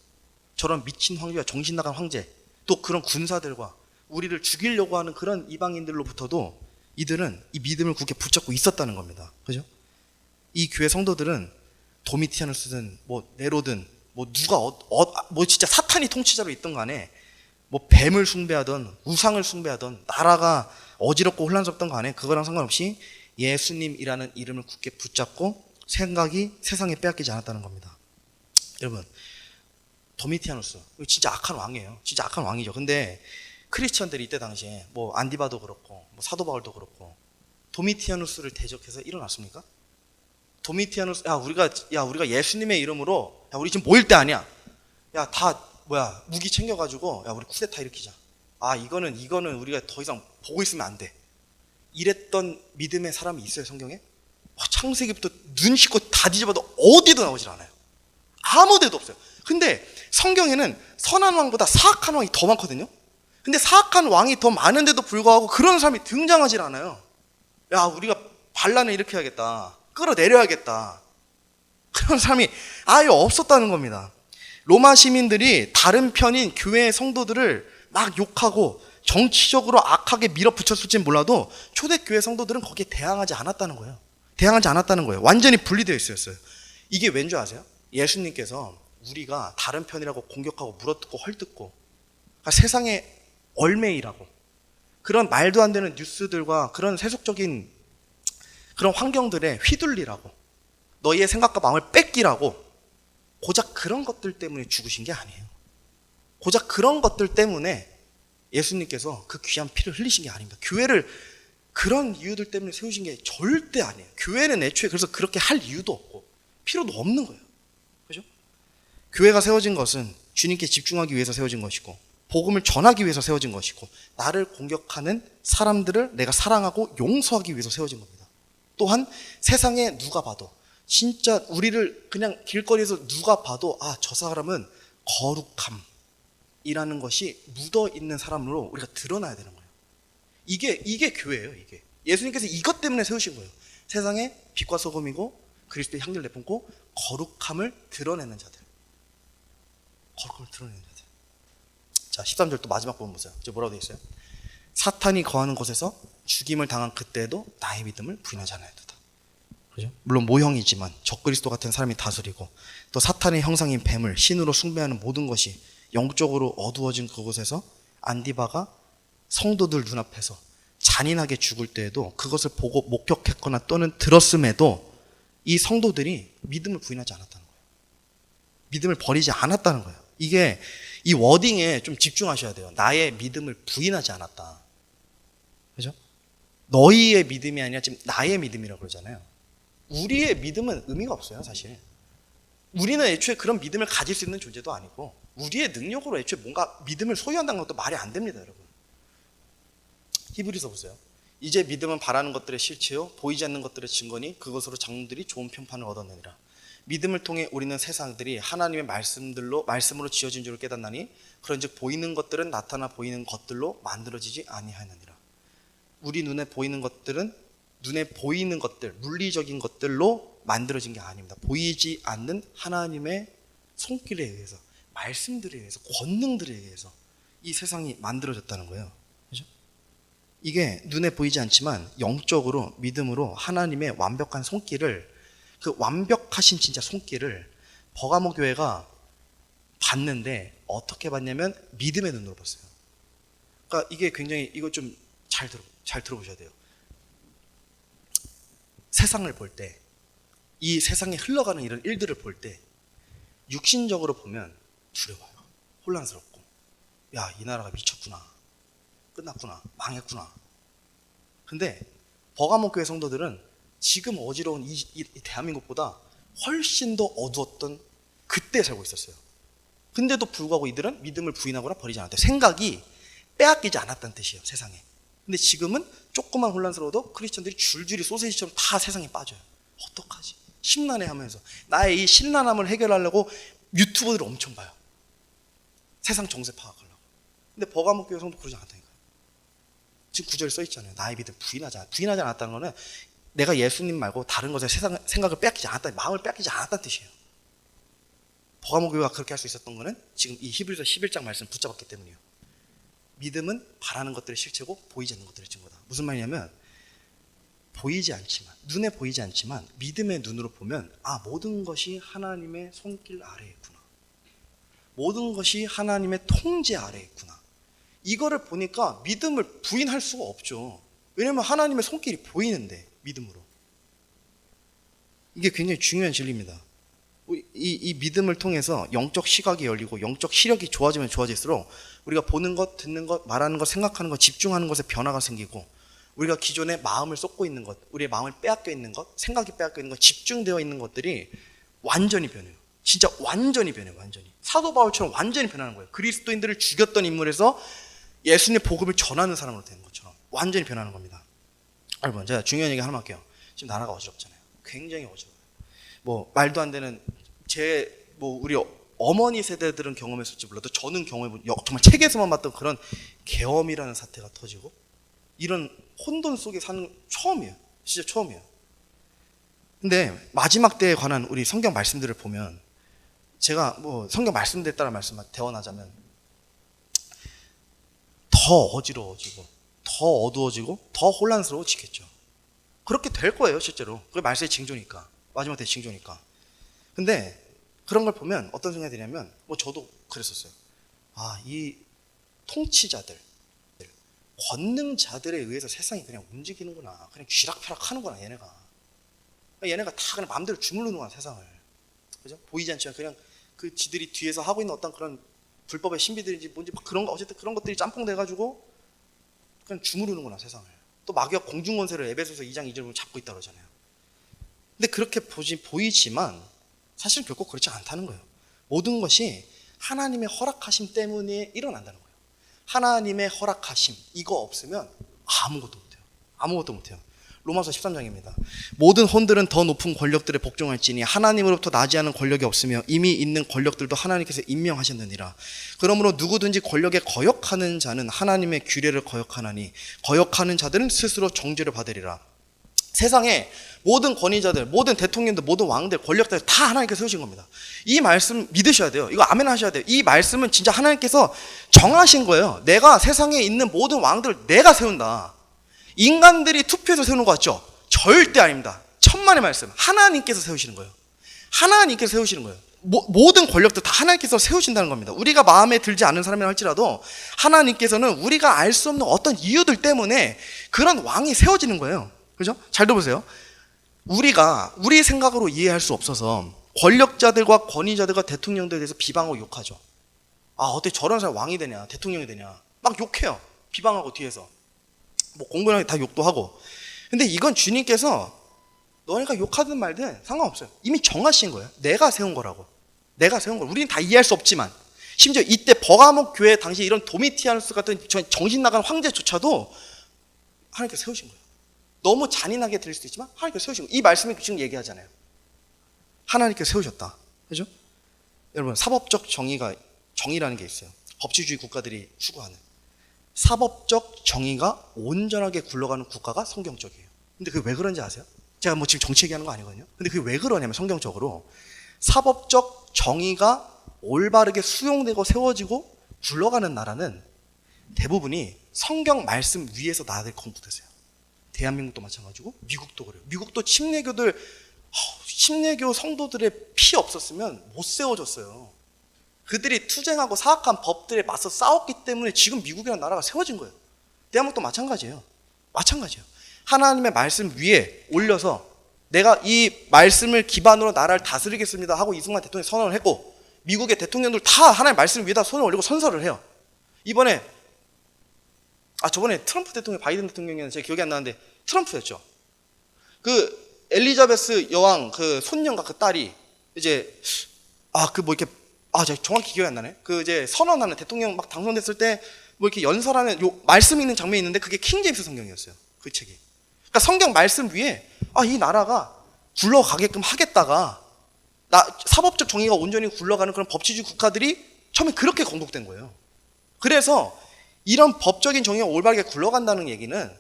[SPEAKER 1] 저런 미친 황제와 정신 나간 황제, 또 그런 군사들과 우리를 죽이려고 하는 그런 이방인들로부터도 이들은 이 믿음을 굳게 붙잡고 있었다는 겁니다. 그죠? 이 교회 성도들은 도미티아누스든 뭐 네로든 뭐 누가 뭐 진짜 사탄이 통치자로 있던 간에 뭐 뱀을 숭배하던 우상을 숭배하던 나라가 어지럽고 혼란스럽던 간에 그거랑 상관없이 예수님이라는 이름을 굳게 붙잡고 생각이 세상에 빼앗기지 않았다는 겁니다. 여러분, 도미티아누스 진짜 악한 왕이에요. 진짜 악한 왕이죠. 근데 크리스천들이 이때 당시에 뭐 안디바도 그렇고 뭐 사도 바울도 그렇고 도미티아누스를 대적해서 일어났습니까? 도미티아누스 우리가 예수님의 이름으로 우리 지금 모일 때 아니야. 다 무기 챙겨가지고 우리 쿠데타 일으키자. 이거는 우리가 더 이상 보고 있으면 안 돼. 이랬던 믿음의 사람이 있어요, 성경에? 창세기부터 눈 씻고 다 뒤집어도 어디도 나오질 않아요. 아무 데도 없어요. 근데 성경에는 선한 왕보다 사악한 왕이 더 많거든요. 근데 사악한 왕이 더 많은데도 불구하고 그런 사람이 등장하질 않아요. 우리가 반란을 일으켜야겠다. 끌어내려야겠다. 그런 사람이 아예 없었다는 겁니다. 로마 시민들이 다른 편인 교회의 성도들을 막 욕하고 정치적으로 악하게 밀어붙였을지는 몰라도 초대교회 성도들은 거기에 대항하지 않았다는 거예요. 대항하지 않았다는 거예요. 완전히 분리되어 있었어요. 이게 왠지 아세요? 예수님께서 우리가 다른 편이라고 공격하고 물어뜯고 헐뜯고 그러니까 세상의 얼매이라고 그런 말도 안 되는 뉴스들과 그런 세속적인 그런 환경들에 휘둘리라고 너희의 생각과 마음을 뺏기라고 고작 그런 것들 때문에 죽으신 게 아니에요. 고작 그런 것들 때문에 예수님께서 그 귀한 피를 흘리신 게 아닙니다. 교회를 그런 이유들 때문에 세우신 게 절대 아니에요. 교회는 애초에 그래서 그렇게 할 이유도 없고 필요도 없는 거예요. 그죠? 교회가 세워진 것은 주님께 집중하기 위해서 세워진 것이고 복음을 전하기 위해서 세워진 것이고, 나를 공격하는 사람들을 내가 사랑하고 용서하기 위해서 세워진 겁니다. 또한 세상에 누가 봐도, 진짜 우리를 그냥 길거리에서 누가 봐도 저 사람은 거룩함이라는 것이 묻어있는 사람으로 우리가 드러나야 되는 거예요. 이게 교회예요. 이게 예수님께서 이것 때문에 세우신 거예요. 세상에 빛과 소금이고 그리스도의 향기를 내뿜고 거룩함을 드러내는 자들. 거룩함을 드러내는 자들. 자, 13절 또 마지막 부분 보세요. 이제 뭐라고 되어 있어요? 사탄이 거하는 곳에서 죽임을 당한 그때도 나의 믿음을 부인하지 않아야되다. 그죠? 물론 모형이지만 적그리스도 같은 사람이 다스리고, 또 사탄의 형상인 뱀을 신으로 숭배하는 모든 것이 영적으로 어두워진 그곳에서 안디바가 성도들 눈앞에서 잔인하게 죽을 때에도 그것을 보고 목격했거나 또는 들었음에도 이 성도들이 믿음을 부인하지 않았다는 거예요. 믿음을 버리지 않았다는 거예요. 이게 이 워딩에 좀 집중하셔야 돼요. 나의 믿음을 부인하지 않았다. 그죠? 너희의 믿음이 아니라 지금 나의 믿음이라고 그러잖아요. 우리의 믿음은 의미가 없어요, 사실. 우리는 애초에 그런 믿음을 가질 수 있는 존재도 아니고, 우리의 능력으로 애초에 뭔가 믿음을 소유한다는 것도 말이 안 됩니다, 여러분. 히브리서 보세요. 이제 믿음은 바라는 것들의 실체요, 보이지 않는 것들의 증거니 그것으로 장로들이 좋은 편판을 얻었느니라. 믿음을 통해 우리는 세상들이 하나님의 말씀으로 지어진 줄을 깨닫나니, 그런즉 보이는 것들은 나타나 보이는 것들로 만들어지지 아니하느니라. 우리 눈에 보이는 것들은 눈에 보이는 것들, 물리적인 것들로 만들어진 게 아닙니다. 보이지 않는 하나님의 손길에 의해서, 말씀들에 의해서, 권능들에 의해서 이 세상이 만들어졌다는 거예요. 그죠? 이게 눈에 보이지 않지만 영적으로, 믿음으로 하나님의 완벽한 손길을, 그 완벽하신 진짜 손길을 버가모 교회가 봤는데, 어떻게 봤냐면 믿음의 눈으로 봤어요. 그러니까 이게 굉장히, 이거 좀 잘 들어보셔야 돼요. 세상을 볼 때, 이 세상에 흘러가는 이런 일들을 볼 때 육신적으로 보면 두려워요. 혼란스럽고, 야, 이 나라가 미쳤구나, 끝났구나, 망했구나. 근데 버가모 교회 성도들은 지금 어지러운 이 대한민국보다 훨씬 더 어두웠던 그때 살고 있었어요. 근데도 불구하고 이들은 믿음을 부인하거나 버리지 않았대요. 생각이 빼앗기지 않았다는 뜻이에요, 세상에. 근데 지금은 조금만 혼란스러워도 크리스천들이 줄줄이 소세지처럼 다 세상에 빠져요. 어떡하지? 심란해 하면서 나의 이 심란함을 해결하려고 유튜버들을 엄청 봐요. 세상 정세 파악하려고. 근데 버가모 교회 성도 그러지 않았다니까요. 지금 구절에 써 있잖아요. 나의 믿음 부인하지 않았다는 거는 내가 예수님 말고 다른 것에 세상 생각을 빼앗기지 않았다, 마음을 빼앗기지 않았다는 뜻이에요. 버가모 교회가 그렇게 할 수 있었던 거는 지금 이 히브리서 11장 말씀 붙잡았기 때문이에요. 믿음은 바라는 것들의 실체고 보이지 않는 것들의 증거다. 무슨 말이냐면, 보이지 않지만, 눈에 보이지 않지만 믿음의 눈으로 보면 모든 것이 하나님의 손길 아래에 있구나, 모든 것이 하나님의 통제 아래에 있구나. 이거를 보니까 믿음을 부인할 수가 없죠. 왜냐하면 하나님의 손길이 보이는데, 믿음으로. 이게 굉장히 중요한 진리입니다. 이 믿음을 통해서 영적 시각이 열리고 영적 시력이 좋아지면 좋아질수록 우리가 보는 것, 듣는 것, 말하는 것, 생각하는 것, 집중하는 것에 변화가 생기고, 우리가 기존에 마음을 쏟고 있는 것, 우리의 마음을 빼앗겨 있는 것, 생각이 빼앗겨 있는 것, 집중되어 있는 것들이 완전히 변해요. 진짜 완전히 변해요. 완전히. 사도 바울처럼 완전히 변하는 거예요. 그리스도인들을 죽였던 인물에서 예수님의 복음을 전하는 사람으로 되는 것처럼 완전히 변하는 겁니다. 여러분, 제가 중요한 얘기 하나 할게요. 지금 나라가 어지럽잖아요. 굉장히 어지러워요. 말도 안 되는, 우리 어머니 세대들은 경험했을지 몰라도 저는 경험해본, 정말 책에서만 봤던 그런 계엄이라는 사태가 터지고, 이런 혼돈 속에 사는 처음이에요. 진짜 처음이에요. 근데 마지막 때에 관한 우리 성경 말씀들을 보면, 제가 성경 말씀들에 따라 대원하자면 더 어지러워지고, 더 어두워지고, 더 혼란스러워지겠죠. 그렇게 될 거예요, 실제로. 그게 말세의 징조니까, 마지막 때의 징조니까. 근데 그런 걸 보면 어떤 생각이 드냐면, 저도 그랬었어요. 이 통치자들, 권능자들에 의해서 세상이 그냥 움직이는구나, 그냥 쥐락펴락 하는구나, 얘네가 다 그냥 마음대로 주물르는구나, 세상을. 그죠? 보이지 않지만 그냥 그 지들이 뒤에서 하고 있는 어떤 그런 불법의 신비들인지 뭔지 그런 거, 어쨌든 그런 것들이 짬뽕돼가지고 그냥 주무르는구나, 세상을. 또 마귀가 공중권세를 에베소서 2장 2절을 보면 잡고 있다고 그러잖아요. 근데 그렇게 보이지만 사실은 결코 그렇지 않다는 거예요. 모든 것이 하나님의 허락하심 때문에 일어난다는 거예요. 하나님의 허락하심 이거 없으면 아무것도 못해요. 아무것도 못해요. 로마서 13장입니다. 모든 혼들은 더 높은 권력들에 복종할지니 하나님으로부터 나지 않은 권력이 없으며 이미 있는 권력들도 하나님께서 임명하셨느니라. 그러므로 누구든지 권력에 거역하는 자는 하나님의 규례를 거역하나니 거역하는 자들은 스스로 정죄를 받으리라. 세상에 모든 권위자들, 모든 대통령들, 모든 왕들, 권력들 다 하나님께서 세우신 겁니다. 이 말씀 믿으셔야 돼요. 이거 아멘 하셔야 돼요. 이 말씀은 진짜 하나님께서 정하신 거예요. 내가 세상에 있는 모든 왕들 내가 세운다. 인간들이 투표해서 세우는 거 같죠? 절대 아닙니다. 천만의 말씀. 하나님께서 세우시는 거예요. 하나님께서 세우시는 거예요. 모든 권력들 다 하나님께서 세우신다는 겁니다. 우리가 마음에 들지 않은 사람이라 할지라도 하나님께서는 우리가 알 수 없는 어떤 이유들 때문에 그런 왕이 세워지는 거예요. 그죠? 잘 들어보세요. 우리가 우리 생각으로 이해할 수 없어서 권력자들과 권위자들과 대통령들에 대해서 비방하고 욕하죠. 아, 어떻게 저런 사람이 왕이 되냐, 대통령이 되냐. 막 욕해요. 비방하고 뒤에서. 뭐 공공연하게 다 욕도 하고. 근데 이건 주님께서 너네가 욕하든 말든 상관없어요. 이미 정하신 거예요. 내가 세운 거라고. 내가 세운 거. 우리는 다 이해할 수 없지만 심지어 이때 버가목 교회 당시 이런 도미티아누스 같은 정신 나간 황제조차도 하나님께서 세우신 거예요. 너무 잔인하게 들릴 수도 있지만 하나님께서 세우신 거예요. 이 말씀이 지금 얘기하잖아요. 하나님께서 세우셨다. 그죠? 여러분, 사법적 정의라는 게 있어요. 법치주의 국가들이 추구하는. 사법적 정의가 온전하게 굴러가는 국가가 성경적이에요. 근데 그게 왜 그런지 아세요? 제가 뭐 지금 정치 얘기하는 거 아니거든요. 근데 그게 왜 그러냐면 성경적으로 사법적 정의가 올바르게 수용되고 세워지고 굴러가는 나라는 대부분이 성경 말씀 위에서 나라들이 건국됐어요. 대한민국도 마찬가지고 미국도 그래요. 미국도 침례교 성도들의 피 없었으면 못 세워졌어요. 그들이 투쟁하고 사악한 법들에 맞서 싸웠기 때문에 지금 미국이라는 나라가 세워진 거예요. 대한민국도 마찬가지예요. 마찬가지예요. 하나님의 말씀 위에 올려서 내가 이 말씀을 기반으로 나라를 다스리겠습니다 하고 이승만 대통령이 선언을 했고 미국의 대통령들 다 하나님의 말씀 위에다 손을 올리고 선서를 해요. 저번에 트럼프 대통령, 바이든 대통령이었는데 제가 기억이 안 나는데 트럼프였죠. 그 엘리자베스 여왕 그 손녀가 그 딸이 이제 제가 정확히 기억이 안 나네. 그 이제 선언하는 대통령 막 당선됐을 때 뭐 이렇게 연설하는 요 말씀 있는 장면이 있는데 그게 킹 제임스 성경이었어요. 그 책이. 그러니까 성경 말씀 위에 이 나라가 굴러가게끔 하겠다가 사법적 정의가 온전히 굴러가는 그런 법치주의 국가들이 처음에 그렇게 건국된 거예요. 그래서 이런 법적인 정의가 올바르게 굴러간다는 얘기는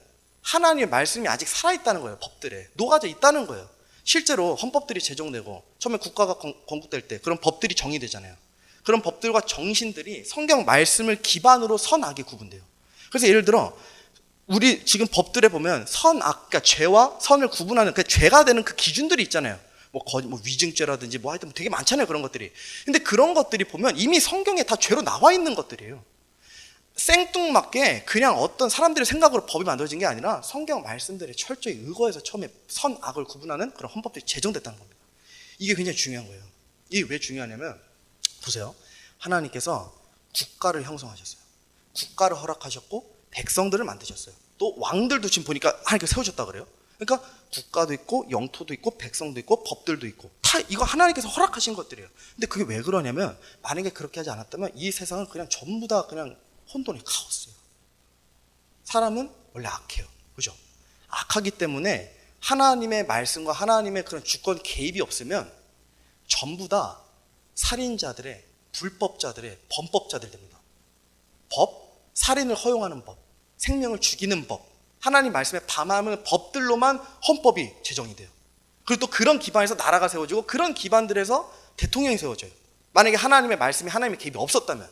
[SPEAKER 1] 하나님의 말씀이 아직 살아있다는 거예요. 법들에 녹아져 있다는 거예요. 실제로 헌법들이 제정되고 처음에 국가가 건국될 때 그런 법들이 정의되잖아요. 그런 법들과 정신들이 성경 말씀을 기반으로 선악이 구분돼요. 그래서 예를 들어 우리 지금 법들에 보면 선악, 그러니까 죄와 선을 구분하는 그 죄가 되는 그 기준들이 있잖아요. 뭐 위증죄라든지 뭐 하여튼 되게 많잖아요. 그런 것들이. 근데 그런 것들이 보면 이미 성경에 다 죄로 나와 있는 것들이에요. 생뚱맞게 그냥 어떤 사람들의 생각으로 법이 만들어진 게 아니라 성경 말씀들에 철저히 의거해서 처음에 선악을 구분하는 그런 헌법들이 제정됐다는 겁니다. 이게 굉장히 중요한 거예요. 이게 왜 중요하냐면 보세요. 하나님께서 국가를 형성하셨어요. 국가를 허락하셨고 백성들을 만드셨어요. 또 왕들도 지금 보니까 하나님께서 세우셨다 그래요. 그러니까 국가도 있고 영토도 있고 백성도 있고 법들도 있고 다 이거 하나님께서 허락하신 것들이에요. 근데 그게 왜 그러냐면 만약에 그렇게 하지 않았다면 이 세상은 그냥 전부 다 그냥 혼돈의 카오스예요. 사람은 원래 악해요. 그죠? 악하기 때문에 하나님의 말씀과 하나님의 그런 주권 개입이 없으면 전부 다 살인자들의, 불법자들의, 범법자들 됩니다. 법, 살인을 허용하는 법, 생명을 죽이는 법, 하나님 말씀에 반하는 법들로만 헌법이 제정이 돼요. 그리고 또 그런 기반에서 나라가 세워지고 그런 기반들에서 대통령이 세워져요. 만약에 하나님의 말씀이 하나님의 개입이 없었다면.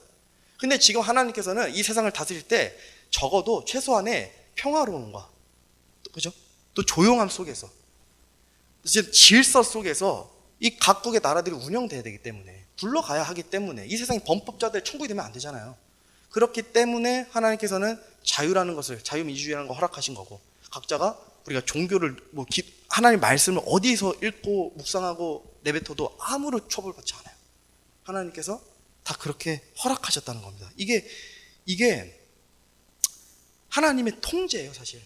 [SPEAKER 1] 근데 지금 하나님께서는 이 세상을 다스릴 때 적어도 최소한의 평화로움과 그죠? 또 조용함 속에서 이제 질서 속에서 이 각국의 나라들이 운영돼야 되기 때문에 굴러가야 하기 때문에 이 세상의 범법자들 천국이 되면 안 되잖아요. 그렇기 때문에 하나님께서는 자유라는 것을 자유민주주의라는 걸 허락하신 거고 각자가 우리가 종교를 하나님 말씀을 어디서 읽고 묵상하고 내뱉어도 아무런 처벌받지 않아요. 하나님께서 다 그렇게 허락하셨다는 겁니다. 이게 하나님의 통제예요, 사실.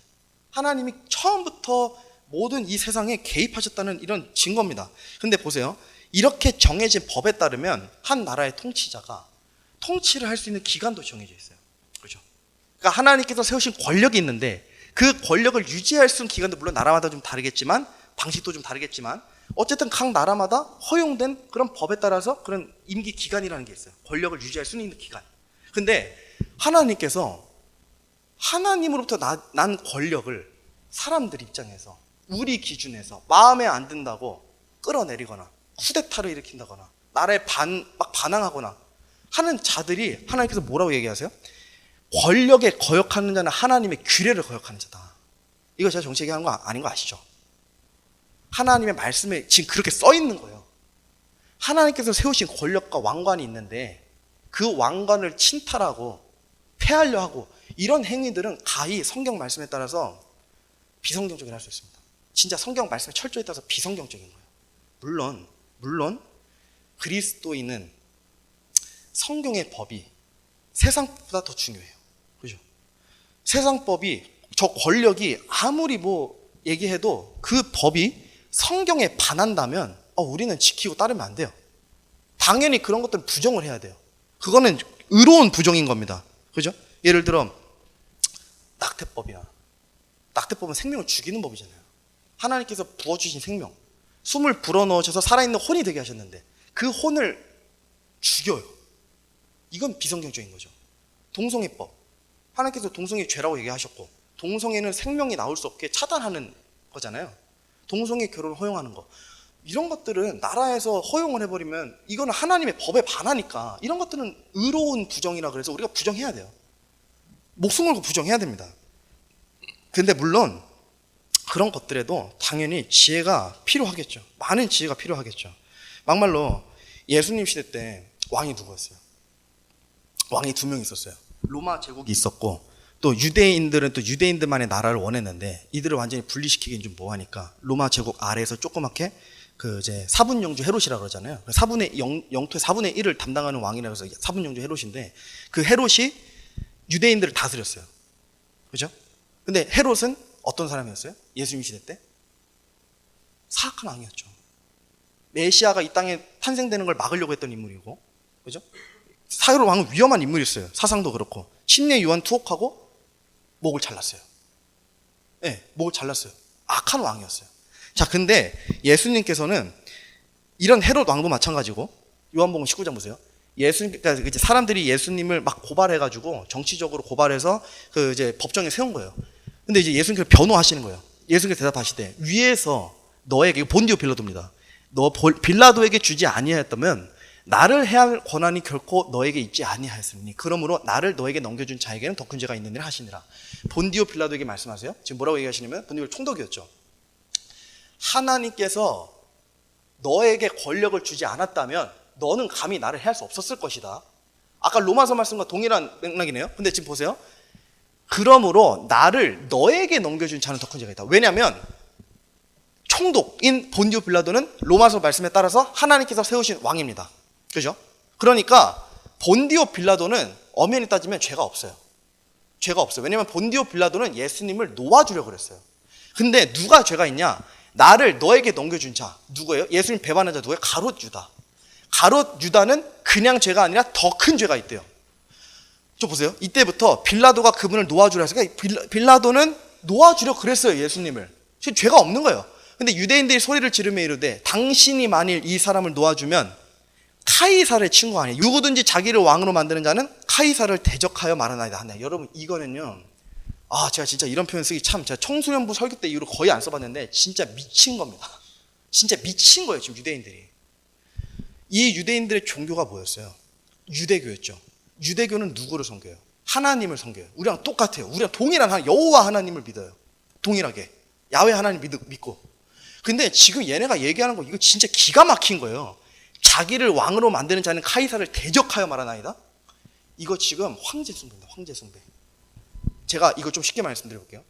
[SPEAKER 1] 하나님이 처음부터 모든 이 세상에 개입하셨다는 이런 증거입니다. 근데 보세요. 이렇게 정해진 법에 따르면 한 나라의 통치자가 통치를 할 수 있는 기간도 정해져 있어요. 그렇죠? 그러니까 하나님께서 세우신 권력이 있는데 그 권력을 유지할 수 있는 기간도 물론 나라마다 좀 다르겠지만 방식도 좀 다르겠지만 어쨌든 각 나라마다 허용된 그런 법에 따라서 그런 임기 기간이라는 게 있어요. 권력을 유지할 수 있는 기간. 근데 하나님께서 하나님으로부터 난 권력을 사람들 입장에서 우리 기준에서 마음에 안 든다고 끌어내리거나 쿠데타를 일으킨다거나 나라에 막 반항하거나 하는 자들이 하나님께서 뭐라고 얘기하세요? 권력에 거역하는 자는 하나님의 규례를 거역하는 자다. 이거 제가 정치 얘기하는 거 아닌 거 아시죠? 하나님의 말씀에 지금 그렇게 써 있는 거예요. 하나님께서 세우신 권력과 왕관이 있는데 그 왕관을 침탈하고 폐하려 하고 이런 행위들은 가히 성경 말씀에 따라서 비성경적이라 할 수 있습니다. 진짜 성경 말씀에 철저히 따라서 비성경적인 거예요. 물론 그리스도인은 성경의 법이 세상보다 더 중요해요. 그죠? 세상 법이 저 권력이 아무리 뭐 얘기해도 그 법이 성경에 반한다면 우리는 지키고 따르면 안 돼요. 당연히 그런 것들은 부정을 해야 돼요. 그거는 의로운 부정인 겁니다. 그죠? 예를 들어 낙태법은 생명을 죽이는 법이잖아요. 하나님께서 부어주신 생명, 숨을 불어넣으셔서 살아있는 혼이 되게 하셨는데 그 혼을 죽여요. 이건 비성경적인 거죠. 동성애법, 하나님께서 동성애 죄라고 얘기하셨고 동성애는 생명이 나올 수 없게 차단하는 거잖아요. 동성애 결혼을 허용하는 거, 이런 것들은 나라에서 허용을 해버리면 이거는 하나님의 법에 반하니까 이런 것들은 의로운 부정이라 그래서 우리가 부정해야 돼요. 목숨 걸고 부정해야 됩니다. 근데 물론 그런 것들에도 당연히 지혜가 필요하겠죠. 많은 지혜가 필요하겠죠. 막말로 예수님 시대 때 왕이 누구였어요? 왕이 2명 있었어요. 로마 제국이 있었고 또 유대인들은 또 유대인들만의 나라를 원했는데 이들을 완전히 분리시키기는 좀 뭐하니까 로마 제국 아래에서 조그맣게 그 이제 사분영주 헤롯이라고 그러잖아요. 영토의 4분의 1을 담당하는 왕이라고 해서 사분영주 헤롯인데 그 헤롯이 유대인들을 다스렸어요. 그죠? 근데 헤롯은 어떤 사람이었어요? 예수님 시대 때? 사악한 왕이었죠. 메시아가 이 땅에 탄생되는 걸 막으려고 했던 인물이고, 그죠? 사회로 왕은 위험한 인물이었어요. 사상도 그렇고. 침례 요한 투옥하고 목을 잘랐어요. 네, 목을 잘랐어요. 악한 왕이었어요. 자, 근데 예수님께서는 이런 헤롯 왕도 마찬가지고, 요한복음 19장 보세요. 그러니까 이제 사람들이 예수님을 막 고발해가지고 정치적으로 고발해서 그 이제 법정에 세운 거예요. 근데 이제 예수님께서 변호하시는 거예요. 예수님께서 대답하시되 위에서 너에게, 본디오 빌라도입니다. 너 빌라도에게 주지 아니하였다면 나를 해할 권한이 결코 너에게 있지 아니하였으니 그러므로 나를 너에게 넘겨준 자에게는 더 큰 죄가 있느니라 하시니라. 본디오 빌라도에게 말씀하세요. 지금 뭐라고 얘기하시냐면 본디오 총독이었죠. 하나님께서 너에게 권력을 주지 않았다면 너는 감히 나를 해할 수 없었을 것이다. 아까 로마서 말씀과 동일한 맥락이네요. 근데 지금 보세요. 그러므로 나를 너에게 넘겨준 자는 더 큰 죄가 있다. 왜냐하면 총독인 본디오 빌라도는 로마서 말씀에 따라서 하나님께서 세우신 왕입니다. 그죠? 그러니까 본디오 빌라도는 엄연히 따지면 죄가 없어요. 죄가 없어요. 왜냐하면 본디오 빌라도는 예수님을 놓아주려고 그랬어요. 근데 누가 죄가 있냐? 나를 너에게 넘겨준 자 누구예요? 예수님 배반한 자 누구예요? 가롯 유다. 가롯 유다는 그냥 죄가 아니라 더 큰 죄가 있대요. 저 보세요. 이때부터 빌라도가 그분을 놓아주려 했어요. 그러니까 빌라도는 놓아주려 그랬어요. 예수님을. 죄가 없는 거예요. 근데 유대인들이 소리를 지르며 이르되 당신이 만일 이 사람을 놓아주면 카이사르의 친구 아니에요. 누구든지 자기를 왕으로 만드는 자는 카이사를 대적하여 말하나이다 하네. 여러분 이거는요, 제가 진짜 이런 표현 쓰기 제가 청소년부 설교 때 이후로 거의 안 써봤는데 진짜 미친 겁니다. 진짜 미친 거예요. 지금 유대인들이. 이 유대인들의 종교가 뭐였어요? 유대교였죠. 유대교는 누구를 섬겨요? 하나님을 섬겨요. 우리랑 똑같아요. 우리랑 동일한 여호와 하나님을 믿어요. 동일하게 야훼 하나님 믿고. 근데 지금 얘네가 얘기하는 거 이거 진짜 기가 막힌 거예요. 자기를 왕으로 만드는 자는 카이사를 대적하여 말하나이다. 이거 지금 황제 숭배입니다. 황제 숭배. 제가 이거 좀 쉽게 말씀드려볼게요.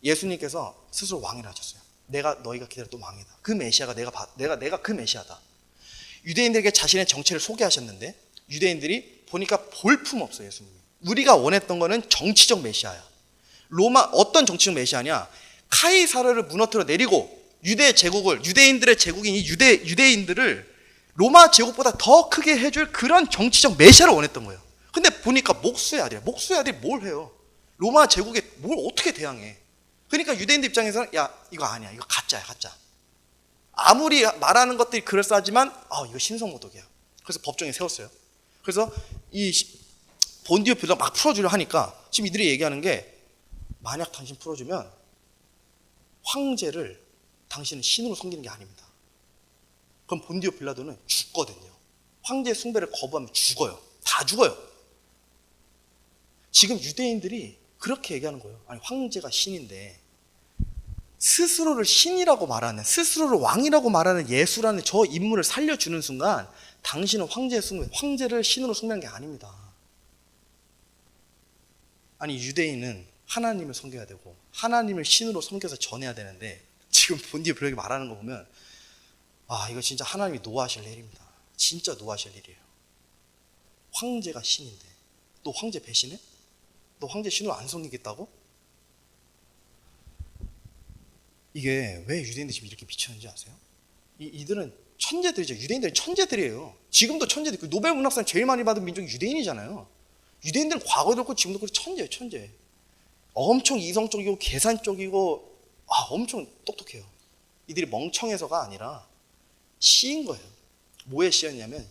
[SPEAKER 1] 예수님께서 스스로 왕이라 하셨어요. 내가 너희가 기다렸던 왕이다. 그 메시아가 내가 그 메시아다. 유대인들에게 자신의 정체를 소개하셨는데 유대인들이 보니까 볼품 없어요. 예수님이. 우리가 원했던 거는 정치적 메시아야. 어떤 정치적 메시아냐? 카이사르를 무너뜨려 내리고 유대 제국을, 유대인들의 제국인 이 유대인들을 로마 제국보다 더 크게 해줄 그런 정치적 메시아를 원했던 거예요. 근데 보니까 목수의 아들이야. 목수의 아들이 뭘 해요? 로마 제국에 뭘 어떻게 대항해? 그러니까 유대인들 입장에서는 야, 이거 아니야. 이거 가짜야, 가짜. 아무리 말하는 것들이 그럴싸하지만 이거 신성모독이야. 그래서 법정에 세웠어요. 그래서 이 본디오 빌라도 막 풀어주려 하니까 지금 이들이 얘기하는 게 만약 당신 풀어주면 황제를 당신은 신으로 섬기는 게 아닙니다. 그럼 본디오 빌라도는 죽거든요. 황제의 숭배를 거부하면 죽어요. 다 죽어요. 지금 유대인들이 그렇게 얘기하는 거예요. 아니, 황제가 신인데 스스로를 신이라고 말하는, 스스로를 왕이라고 말하는 예수라는 저 인물을 살려주는 순간 당신은 황제를 신으로 숭배한 게 아닙니다. 아니, 유대인은 하나님을 섬겨야 되고 하나님을 신으로 섬겨서 전해야 되는데 지금 본디오 빌라도가 말하는 거 보면 이거 진짜 하나님이 노하실 일입니다. 진짜 노하실 일이에요. 황제가 신인데 너 황제 배신해? 너 황제 신으로 안 섬기겠다고? 이게 왜 유대인들이 지금 이렇게 미쳤는지 아세요? 이들은 천재들이죠. 유대인들은 천재들이에요. 지금도 천재들. 노벨 문학상 제일 많이 받은 민족이 유대인이잖아요. 유대인들은 과거도 그렇고 지금도 그렇고 천재예요, 천재. 엄청 이성적이고 계산적이고 엄청 똑똑해요. 이들이 멍청해서가 아니라 시인 거예요. 뭐에 시였냐면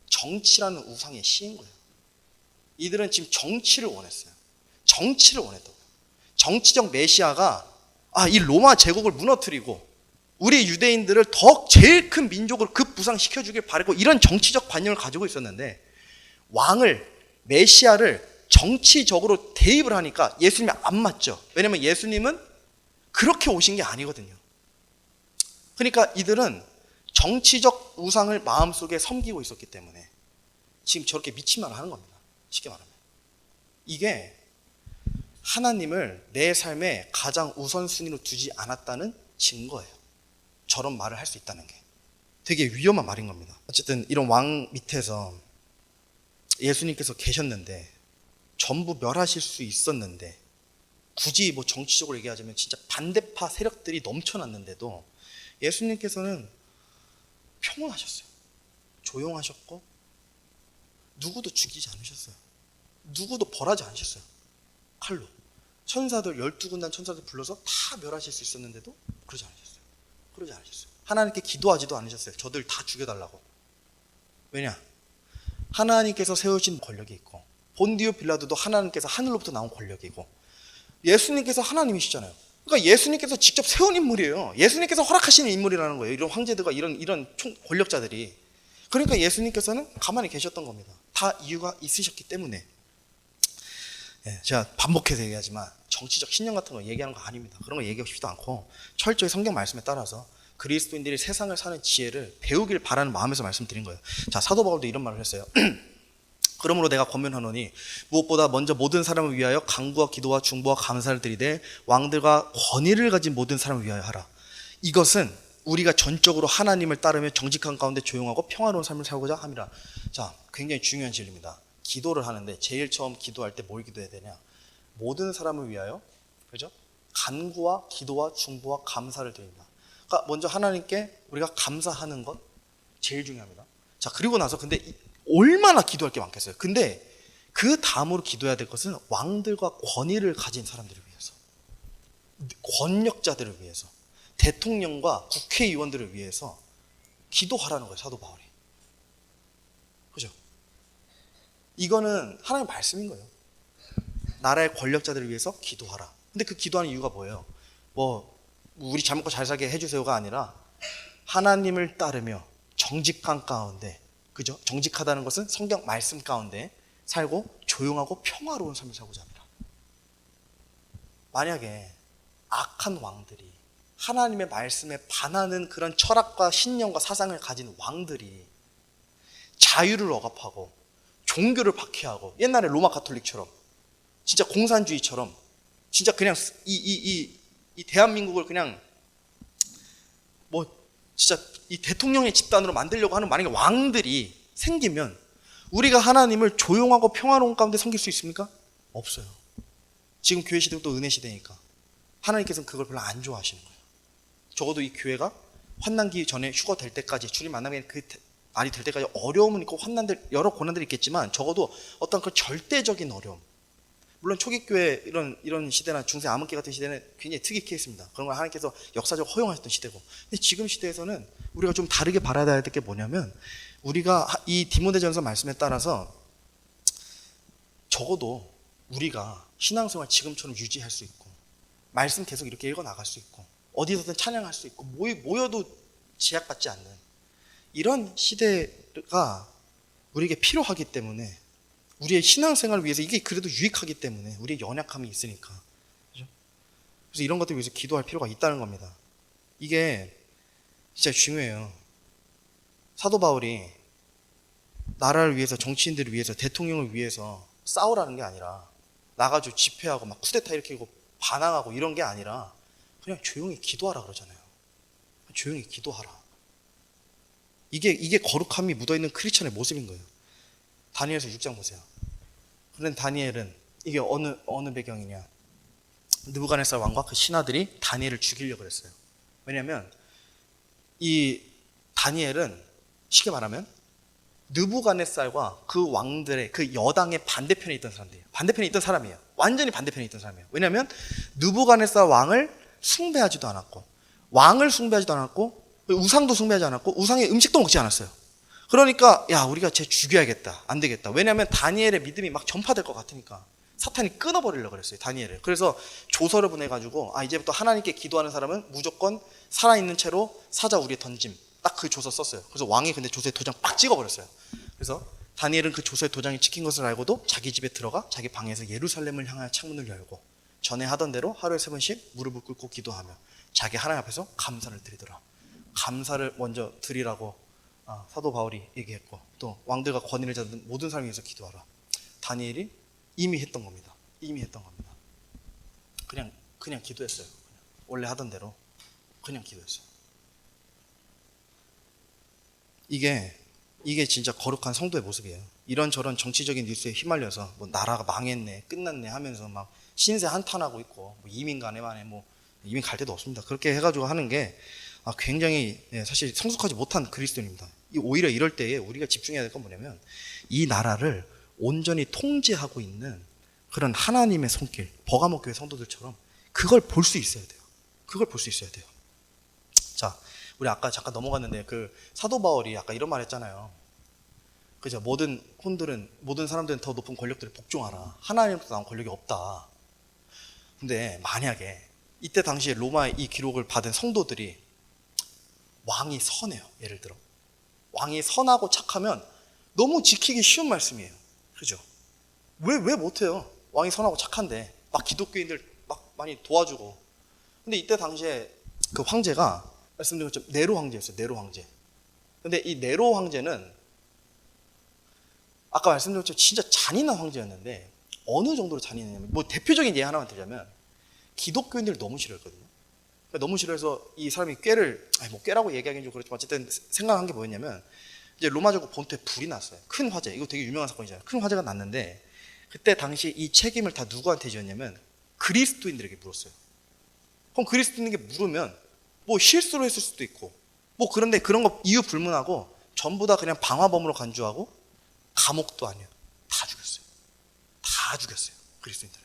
[SPEAKER 1] 정치라는 우상에 시인 거예요. 이들은 지금 정치를 원했어요. 정치를 원했다고요. 정치적 메시아가 이 로마 제국을 무너뜨리고 우리 유대인들을 더 제일 큰 민족으로 급부상시켜주길 바라고 이런 정치적 관념을 가지고 있었는데 왕을, 메시아를 정치적으로 대입을 하니까 예수님이 안 맞죠. 왜냐면 예수님은 그렇게 오신 게 아니거든요. 그러니까 이들은 정치적 우상을 마음속에 섬기고 있었기 때문에 지금 저렇게 미친 말을 하는 겁니다. 쉽게 말하면. 이게 하나님을 내 삶에 가장 우선순위로 두지 않았다는 증거예요. 저런 말을 할 수 있다는 게 되게 위험한 말인 겁니다. 어쨌든 이런 왕 밑에서 예수님께서 계셨는데 전부 멸하실 수 있었는데 굳이 뭐 정치적으로 얘기하자면 진짜 반대파 세력들이 넘쳐났는데도 예수님께서는 평온하셨어요. 조용하셨고 누구도 죽이지 않으셨어요. 누구도 벌하지 않으셨어요. 칼로. 천사들 12군단 천사들 불러서 다 멸하실 수 있었는데도 그러지 않으셨어요. 그러지 않으셨어요. 하나님께 기도하지도 않으셨어요. 저들 다 죽여달라고. 왜냐? 하나님께서 세우신 권력이 있고 본디오 빌라도도 하나님께서 하늘로부터 나온 권력이고 예수님께서 하나님이시잖아요. 그러니까 예수님께서 직접 세운 인물이에요. 예수님께서 허락하시는 인물이라는 거예요. 이런 황제들과 이런 권력자들이. 그러니까 예수님께서는 가만히 계셨던 겁니다. 다 이유가 있으셨기 때문에. 제가 반복해서 얘기하지만 정치적 신념 같은 거 얘기하는 거 아닙니다. 그런 거 얘기하고 싶지도 않고 철저히 성경 말씀에 따라서 그리스도인들이 세상을 사는 지혜를 배우길 바라는 마음에서 말씀드린 거예요. 자, 사도 바울도 이런 말을 했어요. 그러므로 내가 권면하노니 무엇보다 먼저 모든 사람을 위하여 간구와 기도와 중보와 감사를 드리되 왕들과 권위를 가진 모든 사람을 위하여 하라. 이것은 우리가 전적으로 하나님을 따르며 정직한 가운데 조용하고 평화로운 삶을 살고자 함이라. 자, 굉장히 중요한 진리입니다. 기도를 하는데 제일 처음 기도할 때 뭘 기도해야 되냐? 모든 사람을 위하여, 그죠? 간구와 기도와 중보와 감사를 드린다. 그러니까 먼저 하나님께 우리가 감사하는 것 제일 중요합니다. 자, 그리고 나서 근데 얼마나 기도할 게 많겠어요. 근데 그 다음으로 기도해야 될 것은 왕들과 권위를 가진 사람들을 위해서, 권력자들을 위해서, 대통령과 국회의원들을 위해서 기도하라는 거예요. 사도 바울이. 그죠? 이거는 하나님의 말씀인 거예요. 나라의 권력자들을 위해서 기도하라. 근데 그 기도하는 이유가 뭐예요? 뭐 우리 잘 먹고 잘 살게 해주세요가 아니라 하나님을 따르며 정직한 가운데, 그죠? 정직하다는 것은 성경 말씀 가운데 살고 조용하고 평화로운 삶을 살고자 합니다. 만약에 악한 왕들이 하나님의 말씀에 반하는 그런 철학과 신념과 사상을 가진 왕들이 자유를 억압하고 종교를 박해하고 옛날에 로마 가톨릭처럼 진짜 공산주의처럼 진짜 그냥 이 대한민국을 그냥 뭐 진짜 이 대통령의 집단으로 만들려고 하는 만약에 왕들이 생기면 우리가 하나님을 조용하고 평화로운 가운데 섬길 수 있습니까? 없어요. 지금 교회 시대도 또 은혜 시대니까 하나님께서는 그걸 별로 안 좋아하시는 거예요. 적어도 이 교회가 환난기 전에 휴거 될 때까지, 주님 만나면 그 날이 될 때까지 어려움은 있고 환난들, 여러 고난들이 있겠지만 적어도 어떤 그 절대적인 어려움, 물론 초기 교회 이런 시대나 중세 암흑기 같은 시대는 굉장히 특이 케이스입니다. 그런 걸 하나님께서 역사적으로 허용하셨던 시대고. 근데 지금 시대에서는 우리가 좀 다르게 바라봐야 될 게 뭐냐면, 우리가 이 디모데전서 말씀에 따라서 적어도 우리가 신앙생활 지금처럼 유지할 수 있고, 말씀 계속 이렇게 읽어 나갈 수 있고, 어디서든 찬양할 수 있고, 모여도 제약받지 않는 이런 시대가 우리에게 필요하기 때문에, 우리의 신앙생활을 위해서 이게 그래도 유익하기 때문에, 우리의 연약함이 있으니까, 그죠? 그래서 이런 것들 위해서 기도할 필요가 있다는 겁니다. 이게 진짜 중요해요. 사도 바울이 나라를 위해서, 정치인들을 위해서, 대통령을 위해서 싸우라는 게 아니라, 나가지고 집회하고 막 쿠데타 일으키고 반항하고 이런 게 아니라 그냥 조용히 기도하라 그러잖아요. 조용히 기도하라. 이게 거룩함이 묻어있는 크리스천의 모습인 거예요. 다니엘서 6장 보세요. 그런데 다니엘은 이게 어느 배경이냐? 느부갓네살 왕과 그 신하들이 다니엘을 죽이려고 그랬어요. 왜냐하면 이 다니엘은 쉽게 말하면 느부갓네살과 그 왕들의 그 여당의 반대편에 있던 사람들이에요. 반대편에 있던 사람이에요. 완전히 반대편에 있던 사람이에요. 왜냐하면 느부갓네살 왕을 숭배하지도 않았고, 왕을 숭배하지도 않았고, 우상도 숭배하지 않았고, 우상의 음식도 먹지 않았어요. 그러니까 야, 우리가 쟤 죽여야겠다. 안 되겠다. 왜냐하면 다니엘의 믿음이 막 전파될 것 같으니까 사탄이 끊어버리려고 그랬어요, 다니엘을. 그래서 조서를 보내가지고, 이제부터 하나님께 기도하는 사람은 무조건 살아있는 채로 사자 우리에 던짐. 딱 그 조서 썼어요. 그래서 왕이 근데 조서에 도장 빡 찍어버렸어요. 그래서 다니엘은 그 조서에 도장이 찍힌 것을 알고도 자기 집에 들어가 자기 방에서 예루살렘을 향하여 창문을 열고 전에 하던 대로 하루에 3번씩 무릎을 꿇고 기도하며 자기 하나님 앞에서 감사를 드리더라. 감사를 먼저 드리라고 사도 바울이 얘기했고, 또 왕들과 권위를 잡는 모든 사람을 위해서 기도하라. 다니엘이 이미 했던 겁니다. 이미 했던 겁니다. 그냥 기도했어요. 원래 하던 대로 그냥 기도했어요. 이게 진짜 거룩한 성도의 모습이에요. 이런저런 정치적인 뉴스에 휘말려서 뭐 나라가 망했네, 끝났네 하면서 막 신세 한탄하고 있고, 뭐 이민 가네 마네, 뭐 이민 갈 데도 없습니다. 그렇게 해가지고 하는 게 굉장히 사실 성숙하지 못한 그리스도인입니다. 오히려 이럴 때에 우리가 집중해야 될 건 뭐냐면, 이 나라를 온전히 통제하고 있는 그런 하나님의 손길, 버가모 교회 성도들처럼 그걸 볼 수 있어야 돼요. 그걸 볼 수 있어야 돼요. 자, 우리 아까 잠깐 넘어갔는데 그 사도 바울이 아까 이런 말 했잖아요. 그죠? 모든 사람들은 더 높은 권력들을 복종하라. 하나님부터 나온 권력이 없다. 근데 만약에 이때 당시에 로마의 이 기록을 받은 성도들이 왕이 선해요. 예를 들어 왕이 선하고 착하면 너무 지키기 쉬운 말씀이에요. 그죠? 왜 못해요? 왕이 선하고 착한데 막 기독교인들 막 많이 도와주고. 근데 이때 당시에 그 황제가 말씀드린 것처럼 네로 황제였어요. 네로 황제. 근데 이 네로 황제는 아까 말씀드린 것처럼 진짜 잔인한 황제였는데, 어느 정도로 잔인했냐면, 뭐 대표적인 예 하나만 들자면 기독교인들을 너무 싫어했거든요. 그러니까 너무 싫어해서 이 사람이 꾀라고 얘기하기는 좀 그렇지만 어쨌든 생각한 게 뭐였냐면, 이제 로마 제국 본토에 불이 났어요. 큰 화재. 이거 되게 유명한 사건이잖아요. 큰 화재가 났는데 그때 당시 이 책임을 다 누구한테 지었냐면 그리스도인들에게 물었어요. 그럼 그리스도인에게 물으면 뭐 실수로 했을 수도 있고, 뭐 그런데 그런 거 이유 불문하고 전부 다 그냥 방화범으로 간주하고, 감옥도 아니에요. 다 죽였어요. 그리스도인들은.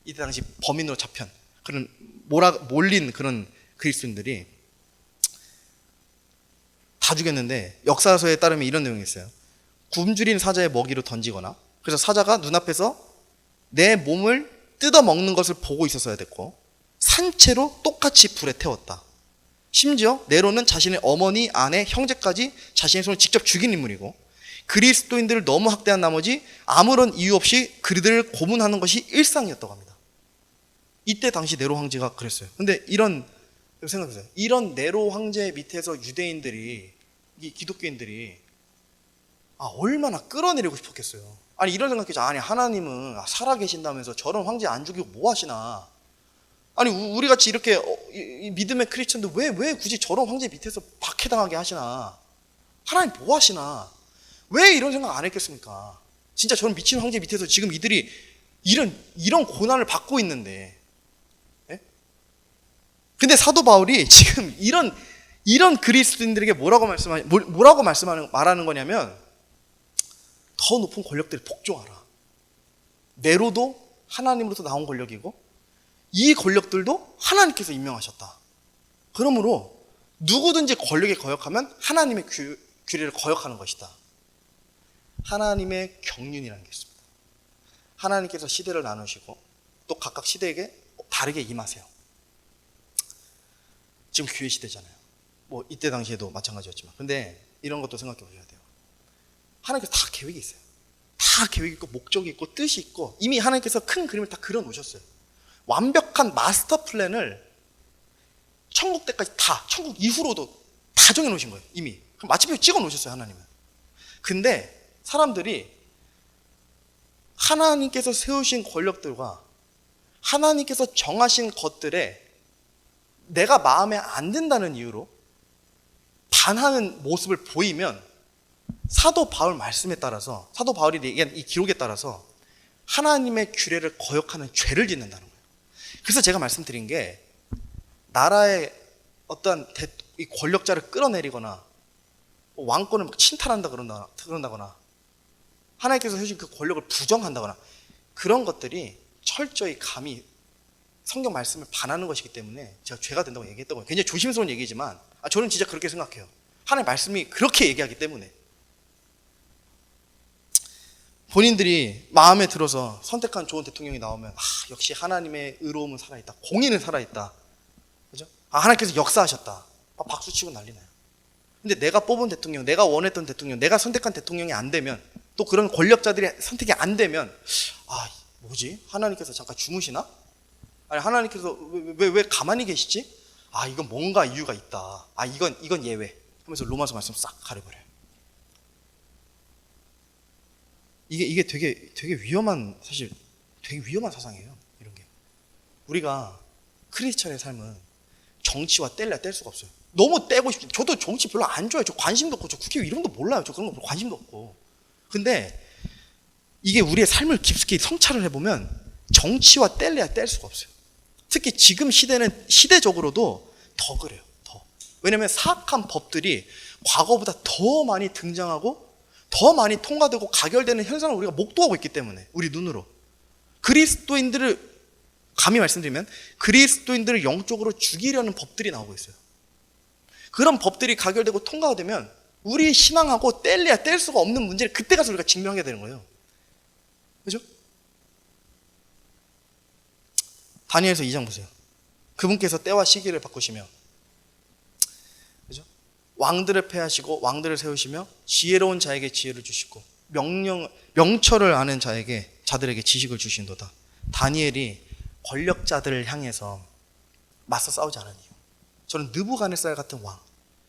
[SPEAKER 1] 이때 당시 범인으로 잡힌 그런 몰린 그런 그리스도인들이 다 죽였는데, 역사서에 따르면 이런 내용이 있어요. 굶주린 사자의 먹이로 던지거나, 그래서 사자가 눈앞에서 내 몸을 뜯어 먹는 것을 보고 있었어야 됐고, 산채로 똑같이 불에 태웠다. 심지어 네로는 자신의 어머니, 아내, 형제까지 자신의 손을 직접 죽인 인물이고, 그리스도인들을 너무 학대한 나머지 아무런 이유 없이 그들을 고문하는 것이 일상이었다고 합니다. 이때 당시 네로 황제가 그랬어요. 근데 생각해보세요. 이런 네로 황제 밑에서 유대인들이, 이 기독교인들이 얼마나 끌어내리고 싶었겠어요. 이런 생각했죠. 하나님은 살아계신다면서 저런 황제 안 죽이고 뭐 하시나. 우리 같이 이렇게 믿음의 크리스천들 왜 굳이 저런 황제 밑에서 박해당하게 하시나. 하나님 뭐 하시나. 왜 이런 생각 안 했겠습니까? 진짜 저런 미친 황제 밑에서 지금 이들이 이런 고난을 받고 있는데, 예? 근데 사도 바울이 지금 이런 그리스도인들에게 말하는 거냐면, 더 높은 권력들을 복종하라. 네로도 하나님으로부터 나온 권력이고 이 권력들도 하나님께서 임명하셨다. 그러므로 누구든지 권력에 거역하면 하나님의 규례를 거역하는 것이다. 하나님의 경륜이라는 게 있습니다. 하나님께서 시대를 나누시고 또 각각 시대에게 다르게 임하세요. 지금 교회 시대잖아요. 뭐 이때 당시에도 마찬가지였지만, 근데 이런 것도 생각해 보셔야 돼요. 하나님께서 다 계획이 있어요. 다 계획이 있고 목적이 있고 뜻이 있고 이미 하나님께서 큰 그림을 다 그려 놓으셨어요. 완벽한 마스터 플랜을 천국 때까지 다, 천국 이후로도 다 정해 놓으신 거예요. 이미 마침표 찍어 놓으셨어요, 하나님은. 근데 사람들이 하나님께서 세우신 권력들과 하나님께서 정하신 것들에 내가 마음에 안 든다는 이유로 반하는 모습을 보이면 사도 바울 말씀에 따라서, 사도 바울이 얘기한 이 기록에 따라서 하나님의 규례를 거역하는 죄를 짓는다는 거예요. 그래서 제가 말씀드린 게, 나라의 어떤 이 권력자를 끌어내리거나 왕권을 침탈한다 그런다거나 하나님께서 세우신 그 권력을 부정한다거나 그런 것들이 철저히 감히 성경 말씀을 반하는 것이기 때문에 제가 죄가 된다고 얘기했던 거예요. 굉장히 조심스러운 얘기지만 저는 진짜 그렇게 생각해요. 하나님 말씀이 그렇게 얘기하기 때문에. 본인들이 마음에 들어서 선택한 좋은 대통령이 나오면 역시 하나님의 의로움은 살아있다, 공의는 살아있다, 그죠? 하나님께서 역사하셨다, 박수치고 난리 나요. 근데 내가 뽑은 대통령, 내가 원했던 대통령, 내가 선택한 대통령이 안 되면, 또 그런 권력자들의 선택이 안 되면 뭐지? 하나님께서 잠깐 주무시나? 아니 하나님께서 왜 가만히 계시지? 이건 뭔가 이유가 있다. 이건 예외 하면서 로마서 말씀 싹 가려버려요. 이게 되게 위험한, 사실 되게 위험한 사상이에요. 이런 게. 우리가 크리스천의 삶은 정치와 뗄래야 뗄 수가 없어요. 너무 떼고 싶죠. 저도 정치 별로 안 좋아해요. 저 관심도 없고, 저 국회 이름도 몰라요. 저 그런 거 관심도 없고. 근데 이게 우리의 삶을 깊숙이 성찰을 해보면 정치와 뗄래야 뗄 수가 없어요. 특히 지금 시대는 시대적으로도 더 그래요. 더. 왜냐하면 사악한 법들이 과거보다 더 많이 등장하고 더 많이 통과되고 가결되는 현상을 우리가 목도하고 있기 때문에, 우리 눈으로. 그리스도인들을, 감히 말씀드리면 그리스도인들을 영적으로 죽이려는 법들이 나오고 있어요. 그런 법들이 가결되고 통과가 되면 우리 신앙하고 뗄래야 뗄 수가 없는 문제를 그때 가서 우리가 증명하게 되는 거예요. 그죠? 다니엘서 2장 보세요. 그분께서 때와 시기를 바꾸시며, 그죠? 왕들을 패하시고 왕들을 세우시며 지혜로운 자에게 지혜를 주시고 명철을 아는 자들에게 지식을 주신도다. 다니엘이 권력자들을 향해서 맞서 싸우지 않은 이유, 저는 느부갓네살 같은 왕,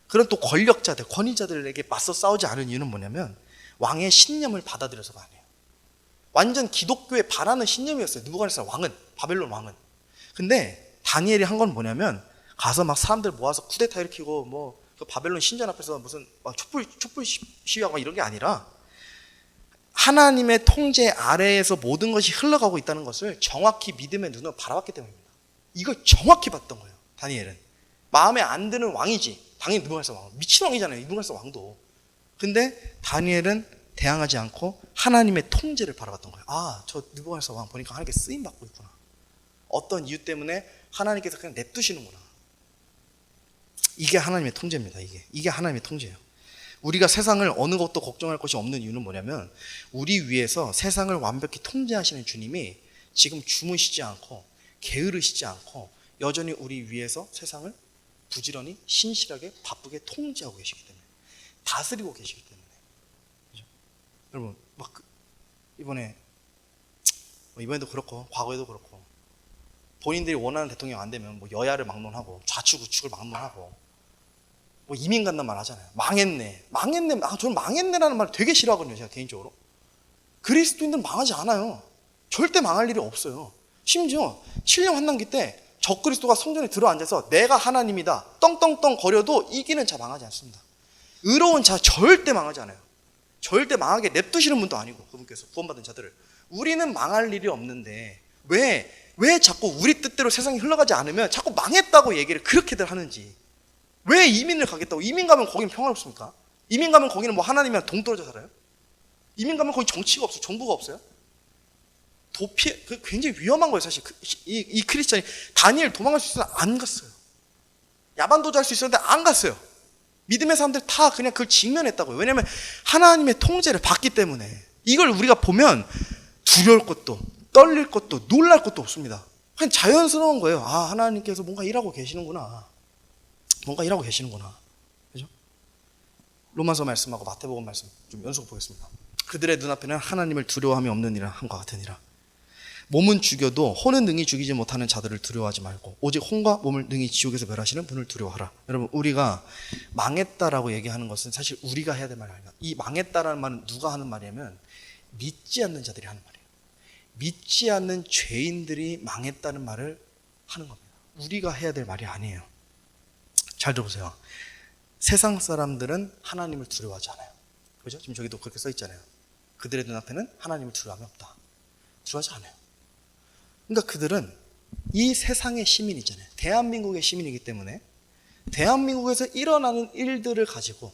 [SPEAKER 1] 그런 또 권력자들, 권위자들에게 맞서 싸우지 않은 이유는 뭐냐면 왕의 신념을 받아들여서가 아니에요. 완전 기독교에 반하는 신념이었어요. 느부갓네살 왕은, 바벨론 왕은. 근데 다니엘이 한 건 뭐냐면 가서 막 사람들 모아서 쿠데타 일으키고 그 바벨론 신전 앞에서 무슨 막 촛불 시위하고 이런 게 아니라 하나님의 통제 아래에서 모든 것이 흘러가고 있다는 것을 정확히 믿음의 눈으로 바라봤기 때문입니다. 이걸 정확히 봤던 거예요. 다니엘은 마음에 안 드는 왕이지, 당연히 느부갓네살 왕, 미친 왕이잖아요, 느부갓네살 왕도. 근데 다니엘은 대항하지 않고 하나님의 통제를 바라봤던 거예요. 저 느부갓네살 왕 보니까 하나님께 쓰임 받고 있구나. 어떤 이유 때문에 하나님께서 그냥 냅두시는구나. 이게 하나님의 통제입니다. 이게 하나님의 통제예요. 우리가 세상을 어느 것도 걱정할 것이 없는 이유는 뭐냐면, 우리 위에서 세상을 완벽히 통제하시는 주님이 지금 주무시지 않고 게으르시지 않고 여전히 우리 위에서 세상을 부지런히 신실하게 바쁘게 통제하고 계시기 때문에, 다스리고 계시기 때문에. 그죠? 여러분 이번에도 그렇고 과거에도 그렇고 본인들이 원하는 대통령 안 되면 여야를 막론하고 좌측 우측을 막론하고 이민 간단 말 하잖아요. 망했네. 저는 망했네라는 말을 되게 싫어하거든요, 제가 개인적으로. 그리스도인들은 망하지 않아요. 절대 망할 일이 없어요. 심지어 7년 환난기 때 적그리스도가 성전에 들어앉아서 내가 하나님이다 떵떵떵 거려도 이기는 자 망하지 않습니다. 의로운 자 절대 망하지 않아요. 절대 망하게 냅두시는 분도 아니고, 그분께서 구원받은 자들을. 우리는 망할 일이 없는데 왜 자꾸 우리 뜻대로 세상이 흘러가지 않으면 자꾸 망했다고 얘기를 그렇게들 하는지. 왜 이민을 가겠다고? 이민 가면 거긴 평화롭습니까? 이민 가면 거기는 하나님이랑 동떨어져 살아요? 이민 가면 거기 정치가 없어요? 정부가 없어요? 도피, 굉장히 위험한 거예요, 사실. 이 크리스찬이 다니엘 도망갈 수 있었는데 안 갔어요. 야반도주 할 수 있었는데 안 갔어요. 믿음의 사람들 다 그냥 그걸 직면했다고요. 왜냐하면 하나님의 통제를 받기 때문에. 이걸 우리가 보면 두려울 것도, 떨릴 것도, 놀랄 것도 없습니다. 그냥 자연스러운 거예요. 아, 하나님께서 뭔가 일하고 계시는구나. 뭔가 일하고 계시는구나. 그죠? 로마서 말씀하고 마태복음 말씀 좀 연속 보겠습니다. 그들의 눈앞에는 하나님을 두려워함이 없느니라 함과 같으니라. 몸은 죽여도 혼은 능히 죽이지 못하는 자들을 두려워하지 말고 오직 혼과 몸을 능히 지옥에서 멸하시는 분을 두려워하라. 여러분, 우리가 망했다라고 얘기하는 것은 사실 우리가 해야 될 말이 아니라, 이 망했다라는 말은 누가 하는 말이냐면 믿지 않는 자들이 하는 말이에요. 믿지 않는 죄인들이 망했다는 말을 하는 겁니다. 우리가 해야 될 말이 아니에요. 잘 들어보세요. 세상 사람들은 하나님을 두려워하지 않아요. 그죠? 지금 저기도 그렇게 써 있잖아요. 그들의 눈앞에는 하나님을 두려워함이 없다. 두려워하지 않아요. 그러니까 그들은 이 세상의 시민이잖아요. 대한민국의 시민이기 때문에 대한민국에서 일어나는 일들을 가지고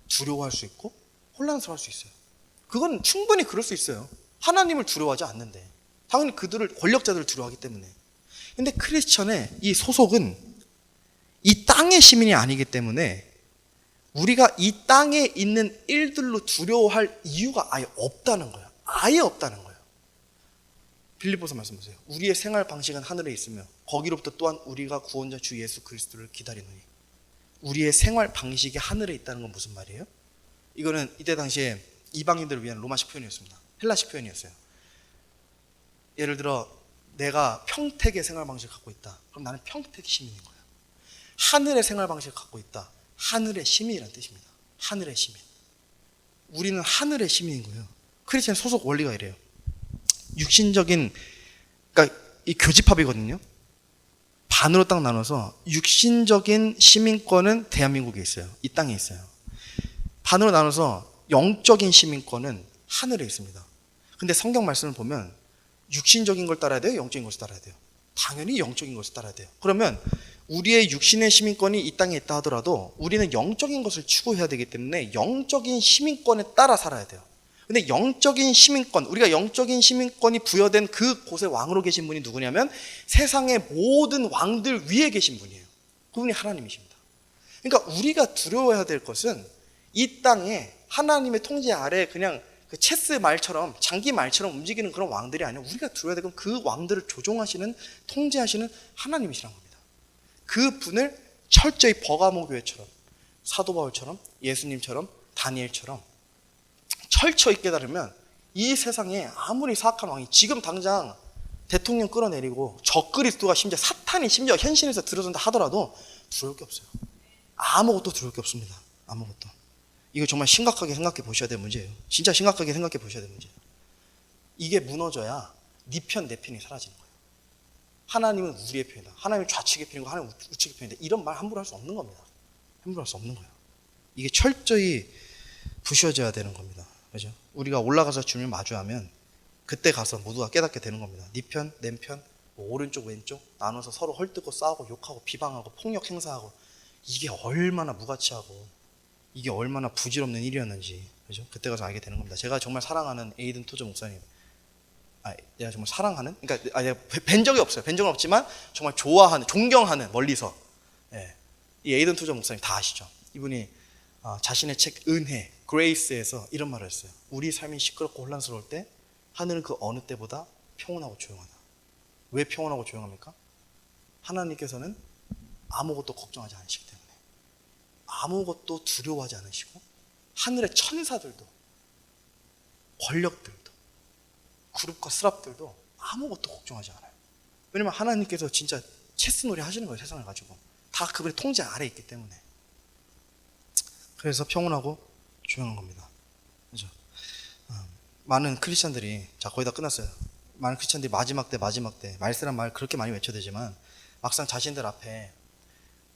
[SPEAKER 1] 두려워할 수 있고 혼란스러워할 수 있어요. 그건 충분히 그럴 수 있어요. 하나님을 두려워하지 않는데 당연히 그들을, 권력자들을 두려워하기 때문에. 근데 크리스천의 이 소속은 이 땅의 시민이 아니기 때문에 우리가 이 땅에 있는 일들로 두려워할 이유가 아예 없다는 거예요. 아예 없다는 거예요. 빌립보서 말씀 보세요. 우리의 생활 방식은 하늘에 있으며 거기로부터 또한 우리가 구원자 주 예수 그리스도를 기다리노니. 우리의 생활 방식이 하늘에 있다는 건 무슨 말이에요? 이거는 이때 당시에 이방인들을 위한 로마식 표현이었습니다. 헬라식 표현이었어요. 예를 들어 내가 평택의 생활 방식을 갖고 있다. 그럼 나는 평택 시민인 거예요. 하늘의 생활 방식을 갖고 있다. 하늘의 시민이라는 뜻입니다. 하늘의 시민. 우리는 하늘의 시민인 거예요. 크리스천 소속 원리가 이래요. 육신적인, 그러니까 이 교집합이거든요. 반으로 딱 나눠서 육신적인 시민권은 대한민국에 있어요. 이 땅에 있어요. 반으로 나눠서 영적인 시민권은 하늘에 있습니다. 근데 성경 말씀을 보면 육신적인 걸 따라야 돼요? 영적인 것을 따라야 돼요? 당연히 영적인 것을 따라야 돼요. 그러면 우리의 육신의 시민권이 이 땅에 있다 하더라도 우리는 영적인 것을 추구해야 되기 때문에 영적인 시민권에 따라 살아야 돼요. 근데 영적인 시민권, 우리가 영적인 시민권이 부여된 그곳에 왕으로 계신 분이 누구냐면 세상의 모든 왕들 위에 계신 분이에요. 그분이 하나님이십니다. 그러니까 우리가 두려워해야 될 것은 이 땅에 하나님의 통제 아래 그냥 그 체스 말처럼, 장기 말처럼 움직이는 그런 왕들이 아니라 우리가 두려워해야 될 건 그 왕들을 조종하시는, 통제하시는 하나님이시란 겁니다. 그 분을 철저히 버가모 교회처럼, 사도 바울처럼, 예수님처럼, 다니엘처럼 철저히 깨달으면 이 세상에 아무리 사악한 왕이 지금 당장 대통령 끌어내리고 적그리스도가 심지어 사탄이 심지어 현신에서 들어선다 하더라도 두려울 게 없어요. 아무것도 두려울 게 없습니다. 아무것도. 이거 정말 심각하게 생각해 보셔야 될 문제예요. 진짜 심각하게 생각해 보셔야 될 문제예요. 이게 무너져야 네 편, 내 편이 사라지는 거예요. 하나님은 우리의 편이다. 하나님은 좌측의 편이고 하나님은 우측의 편이다. 이런 말 함부로 할 수 없는 겁니다. 함부로 할 수 없는 거예요. 이게 철저히 부셔져야 되는 겁니다. 그죠? 우리가 올라가서 주님을 마주하면 그때 가서 모두가 깨닫게 되는 겁니다. 네 편, 내 편, 뭐 오른쪽, 왼쪽 나눠서 서로 헐뜯고 싸우고 욕하고 비방하고 폭력 행사하고 이게 얼마나 무가치하고 이게 얼마나 부질없는 일이었는지, 그죠? 그때 가서 알게 되는 겁니다. 제가 정말 사랑하는 에이든 토저 목사님, 내가 정말 사랑하는, 그러니까 내가 뵌 적이 없어요. 뵌 적은 없지만 정말 좋아하는, 존경하는, 멀리서, 이 에이든 토저 목사님 다 아시죠? 이분이 자신의 책 은혜, 그레이스에서 이런 말을 했어요. 우리 삶이 시끄럽고 혼란스러울 때 하늘은 그 어느 때보다 평온하고 조용하다. 왜 평온하고 조용합니까? 하나님께서는 아무것도 걱정하지 않으시기 때문에, 아무것도 두려워하지 않으시고 하늘의 천사들도, 권력들도, 그룹과 스랍들도 아무것도 걱정하지 않아요. 왜냐면 하나님께서 진짜 체스놀이 하시는 거예요. 세상을 가지고 다 그분의 통제 아래에 있기 때문에. 그래서 평온하고 조용한 겁니다. 그죠? 많은 크리스찬들이, 자 거의 다 끝났어요. 많은 크리스찬들이 마지막 때 말세란 말 그렇게 많이 외쳐대지만 막상 자신들 앞에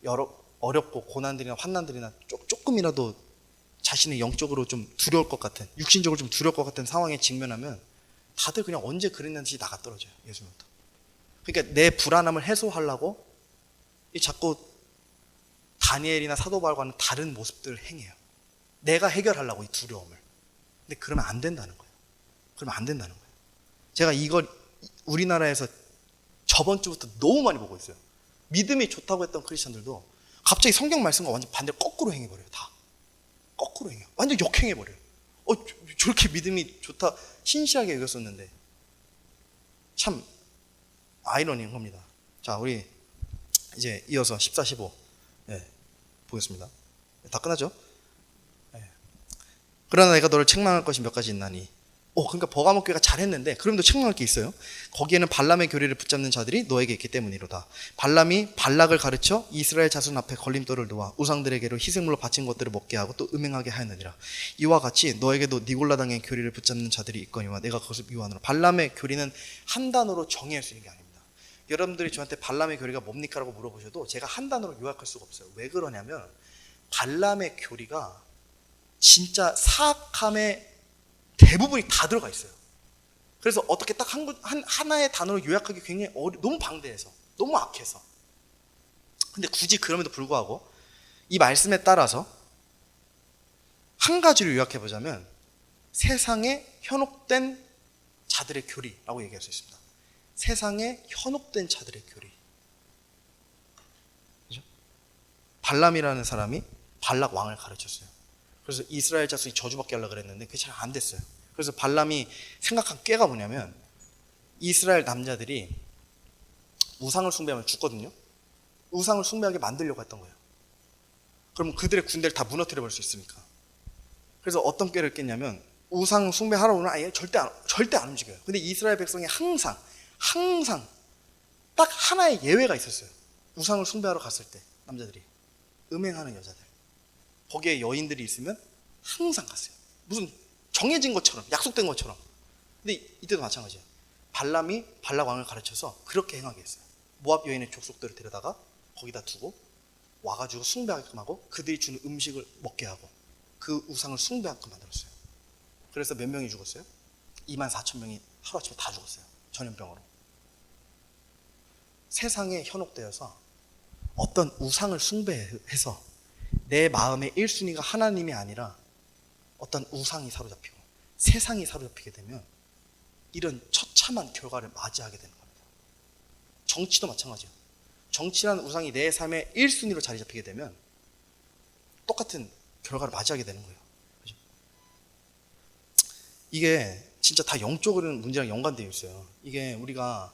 [SPEAKER 1] 여러 어렵고 고난들이나 환난들이나 조금이라도 자신의 영적으로 좀 두려울 것 같은, 육신적으로 좀 두려울 것 같은 상황에 직면하면 다들 그냥 언제 그랬는지 나가 떨어져요. 예수님부터. 그러니까 내 불안함을 해소하려고 자꾸 다니엘이나 사도 바울과는 다른 모습들을 행해요. 내가 해결하려고 이 두려움을. 근데 그러면 안 된다는 거예요. 그러면 안 된다는 거예요. 제가 이걸 우리나라에서 저번 주부터 너무 많이 보고 있어요. 믿음이 좋다고 했던 크리스천들도 갑자기 성경 말씀과 완전 반대로 거꾸로 행해버려요. 다 거꾸로 행해요. 완전 역행해버려요. 저렇게 믿음이 좋다 신실하게 여겼었는데 참 아이러니한 겁니다. 자, 우리 이제 이어서 14, 15 보겠습니다. 다 끝나죠? 그러나 내가 너를 책망할 것이 몇 가지 있나니. 그러니까 버가모 교회가 잘했는데 그럼도 책망할 게 있어요. 거기에는 발람의 교리를 붙잡는 자들이 너에게 있기 때문이로다. 발람이 발락을 가르쳐 이스라엘 자손 앞에 걸림돌을 놓아 우상들에게로 희생물로 바친 것들을 먹게 하고 또 음행하게 하였느니라. 이와 같이 너에게도 니골라당의 교리를 붙잡는 자들이 있거니와 내가 그것을 미워하노라. 발람의 교리는 한 단어로 정의할 수 있는 게 아닙니다. 여러분들이 저한테 발람의 교리가 뭡니까? 라고 물어보셔도 제가 한 단어로 요약할 수가 없어요. 왜 그러냐면 발람의 교리가 진짜 사악함의 대부분이 다 들어가 있어요. 그래서 어떻게 딱 하나의 단어로 요약하기 굉장히 너무 방대해서, 너무 악해서. 근데 굳이 그럼에도 불구하고 이 말씀에 따라서 한 가지로 요약해 보자면 세상에 현혹된 자들의 교리라고 얘기할 수 있습니다. 세상에 현혹된 자들의 교리. 그죠? 발람이라는 사람이 발락 왕을 가르쳤어요. 그래서 이스라엘 자손이 저주받게 하려고 그랬는데 그게 잘 안 됐어요. 그래서 발람이 생각한 꾀가 뭐냐면 이스라엘 남자들이 우상을 숭배하면 죽거든요. 우상을 숭배하게 만들려고 했던 거예요. 그러면 그들의 군대를 다 무너뜨려 버릴 수 있으니까. 그래서 어떤 꾀를 깼냐면 우상 숭배하러 오는 아예 절대 안 움직여요. 근데 이스라엘 백성이 항상 딱 하나의 예외가 있었어요. 우상을 숭배하러 갔을 때 남자들이 음행하는 여자들, 거기에 여인들이 있으면 항상 갔어요. 무슨 정해진 것처럼, 약속된 것처럼. 근데 이때도 마찬가지예요. 발람이 발락 왕을 가르쳐서 그렇게 행하게 했어요. 모압 여인의 족속들을 데려다가 거기다 두고 와가지고 숭배하게끔 하고 그들이 주는 음식을 먹게 하고 그 우상을 숭배하게끔 만들었어요. 그래서 몇 명이 죽었어요? 24,000명이 하루아침에 다 죽었어요. 전염병으로. 세상에 현혹되어서 어떤 우상을 숭배해서 내 마음의 1순위가 하나님이 아니라 어떤 우상이 사로잡히고 세상이 사로잡히게 되면 이런 처참한 결과를 맞이하게 되는 겁니다. 정치도 마찬가지예요. 정치라는 우상이 내 삶의 1순위로 자리 잡히게 되면 똑같은 결과를 맞이하게 되는 거예요. 그죠? 이게 진짜 다 영적으로는 문제랑 연관되어 있어요. 이게 우리가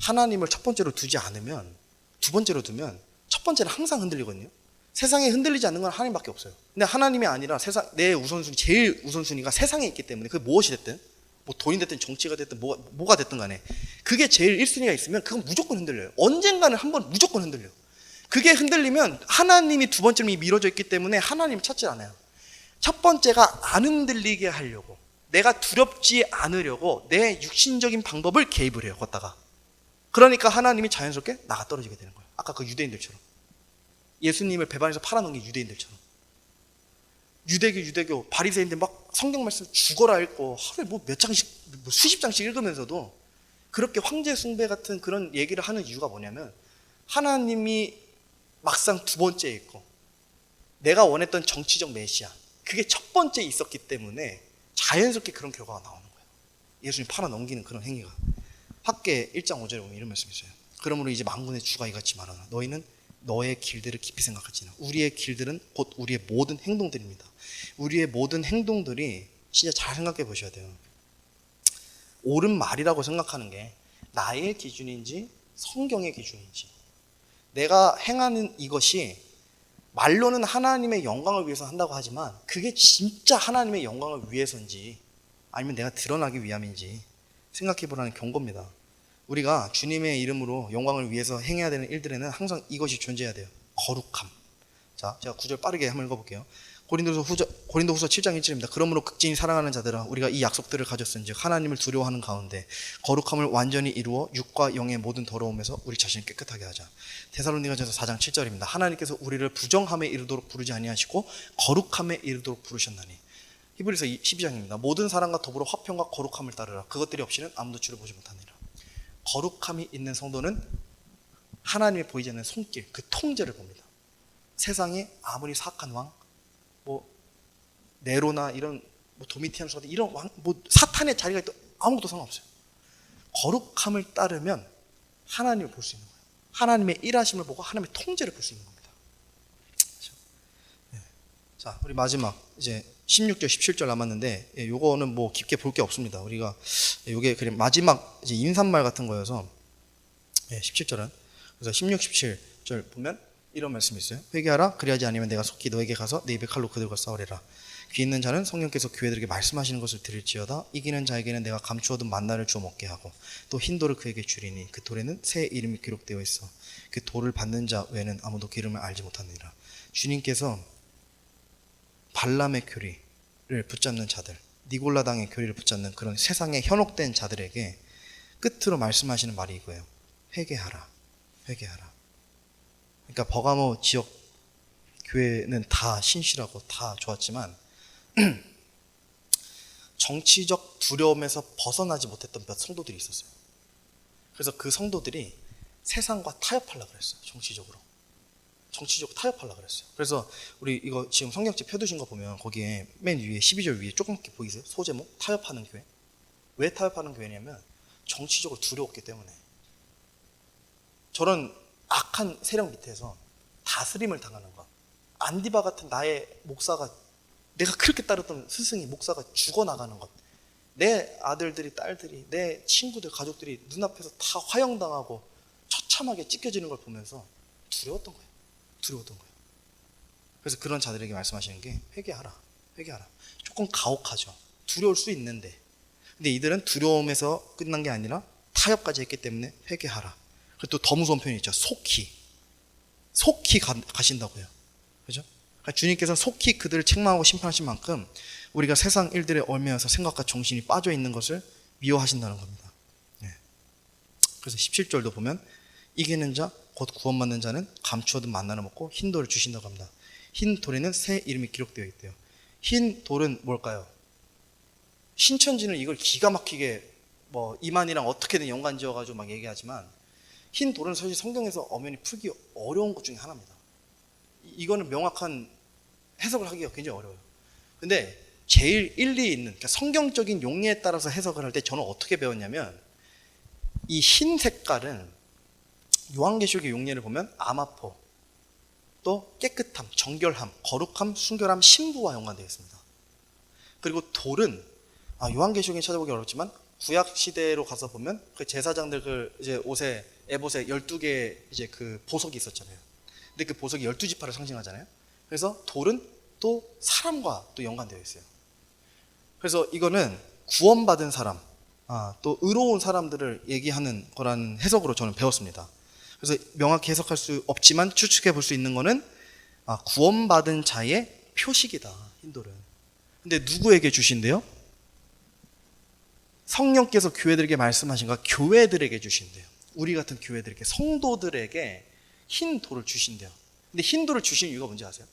[SPEAKER 1] 하나님을 첫 번째로 두지 않으면 두 번째로 두면 첫 번째는 항상 흔들리거든요. 세상에 흔들리지 않는 건 하나님밖에 없어요. 근데 하나님이 아니라 내 우선순위, 제일 우선순위가 세상에 있기 때문에 그게 무엇이 됐든 뭐 돈이 됐든 정치가 됐든 뭐가 됐든 간에 그게 제일 1순위가 있으면 그건 무조건 흔들려요. 언젠가는 한 번 무조건 흔들려요. 그게 흔들리면 하나님이 두 번째로 미뤄져 있기 때문에 하나님 찾지 않아요. 첫 번째가 안 흔들리게 하려고, 내가 두렵지 않으려고 내 육신적인 방법을 개입을 해요. 걷다가. 그러니까 하나님이 자연스럽게 나가 떨어지게 되는 거예요. 아까 그 유대인들처럼. 예수님을 배반해서 팔아넘긴 유대인들처럼. 유대교 바리새인들 막 성경 말씀 죽어라 읽고 하루에 뭐 몇 장씩, 뭐 수십 장씩 읽으면서도 그렇게 황제 숭배 같은 그런 얘기를 하는 이유가 뭐냐면 하나님이 막상 두 번째에 있고 내가 원했던 정치적 메시아, 그게 첫 번째에 있었기 때문에 자연스럽게 그런 결과가 나오는 거예요. 예수님 팔아넘기는 그런 행위가. 학계 1장 5절에 보면 이런 말씀이 있어요. 그러므로 이제 만군의 주가 이같이 말하나 너희는 너의 길들을 깊이 생각할지나. 우리의 길들은 곧 우리의 모든 행동들입니다. 우리의 모든 행동들이 진짜 잘 생각해 보셔야 돼요. 옳은 말이라고 생각하는 게 나의 기준인지 성경의 기준인지, 내가 행하는 이것이 말로는 하나님의 영광을 위해서 한다고 하지만 그게 진짜 하나님의 영광을 위해서인지 아니면 내가 드러나기 위함인지 생각해 보라는 경고입니다. 우리가 주님의 이름으로 영광을 위해서 행해야 되는 일들에는 항상 이것이 존재해야 돼요. 거룩함. 자, 제가 9절 빠르게 한번 읽어볼게요. 고린도후서 7장 1절입니다. 그러므로 극진히 사랑하는 자들아, 우리가 이 약속들을 가졌은즉 하나님을 두려워하는 가운데 거룩함을 완전히 이루어 육과 영의 모든 더러움에서 우리 자신을 깨끗하게 하자. 데살로니가전서 4장 7절입니다. 하나님께서 우리를 부정함에 이르도록 부르지 아니하시고 거룩함에 이르도록 부르셨나니. 히브리서 12장입니다. 모든 사랑과 더불어 화평과 거룩함을 따르라. 그것들이 없이는 아무도 주를 보지 못하니라. 거룩함이 있는 성도는 하나님이 보이지 않는 손길, 그 통제를 봅니다. 세상에 아무리 사악한 왕, 네로나 이런 도미티아누스 같은 이런 왕, 사탄의 자리가 있도 아무것도 상관없어요. 거룩함을 따르면 하나님을 볼 수 있는 거예요. 하나님의 일하심을 보고 하나님의 통제를 볼 수 있는 겁니다. 그렇죠? 네. 자, 우리 마지막 이제 16절, 17절 남았는데, 요거는 뭐 깊게 볼 게 없습니다. 우리가 요게 그냥 마지막 이제 인사말 같은 거여서, 17절은 그래서 16, 17절 보면 이런 말씀이 있어요. 회개하라. 그리하지 않으면 내가 속히 너에게 가서 내 입에 칼로 그들과 싸우리라. 귀 있는 자는 성령께서 교회들에게 말씀하시는 것을 들을지어다. 이기는 자에게는 내가 감추어둔 만나를 주어 먹게 하고 또 흰 돌을 그에게 주리니 그 돌에는 새 이름이 기록되어 있어 그 돌을 받는 자 외에는 아무도 그 이름을 알지 못하느니라. 주님께서 발람의 교리를 붙잡는 자들, 니골라당의 교리를 붙잡는 그런 세상에 현혹된 자들에게 끝으로 말씀하시는 말이 이거예요. 회개하라. 회개하라. 그러니까 버가모 지역 교회는 다 신실하고 다 좋았지만 정치적 두려움에서 벗어나지 못했던 몇 성도들이 있었어요. 그래서 그 성도들이 세상과 타협하려고 그랬어요. 정치적으로 타협하려고 그랬어요. 그래서 우리 이거 지금 성경책 펴두신 거 보면 거기에 맨 위에 12절 위에 조그맣게 보이세요? 소제목 타협하는 교회. 왜 타협하는 교회냐면 정치적으로 두려웠기 때문에. 저런 악한 세력 밑에서 다스림을 당하는 것, 안디바 같은 나의 목사가, 내가 그렇게 따르던 스승이 목사가 죽어나가는 것, 내 아들들이 딸들이 내 친구들 가족들이 눈앞에서 다 화형당하고 처참하게 찢겨지는 걸 보면서 두려웠던 거예요. 그래서 그런 자들에게 말씀하시는 게 회개하라. 조금 가혹하죠. 두려울 수 있는데, 근데 이들은 두려움에서 끝난 게 아니라 타협까지 했기 때문에 회개하라. 그리고 또 더 무서운 표현이 있죠. 속히 가신다고요. 그죠? 그러니까 주님께서 속히 그들을 책망하고 심판하신 만큼 우리가 세상 일들에 얽매여서 생각과 정신이 빠져 있는 것을 미워하신다는 겁니다. 네. 그래서 17절도 보면 이기는 자, 곧 구원받는 자는 감추어둔 만나를 먹고 흰 돌을 주신다고 합니다. 흰 돌에는 새 이름이 기록되어 있대요. 흰 돌은 뭘까요? 신천지는 이걸 기가 막히게 뭐 이만이랑 어떻게든 연관지어가지고 막 얘기하지만 흰 돌은 사실 성경에서 엄연히 풀기 어려운 것 중에 하나입니다. 이거는 명확한 해석을 하기가 굉장히 어려워요. 근데 제일 일리 있는, 그러니까 성경적인 용례에 따라서 해석을 할 때 저는 어떻게 배웠냐면, 이 흰 색깔은 요한계시록의 용례를 보면 아마포, 또 깨끗함, 정결함, 거룩함, 순결함, 신부와 연관되어 있습니다. 그리고 돌은 요한계시록에 찾아보기 어렵지만 구약 시대로 가서 보면 그 제사장들 그 이제 옷에 에봇에 12개 이제 그 보석이 있었잖아요. 근데 그 보석이 12지파를 상징하잖아요. 그래서 돌은 또 사람과 또 연관되어 있어요. 그래서 이거는 구원받은 사람, 또 의로운 사람들을 얘기하는 거라는 해석으로 저는 배웠습니다. 그래서 명확히 해석할 수 없지만 추측해 볼 수 있는 거는 구원받은 자의 표식이다, 흰돌은. 근데 누구에게 주신대요? 성령께서 교회들에게 말씀하신가? 교회들에게 주신대요. 우리 같은 교회들에게, 성도들에게 흰 돌을 주신대요. 근데 흰 돌을 주신 이유가 뭔지 아세요?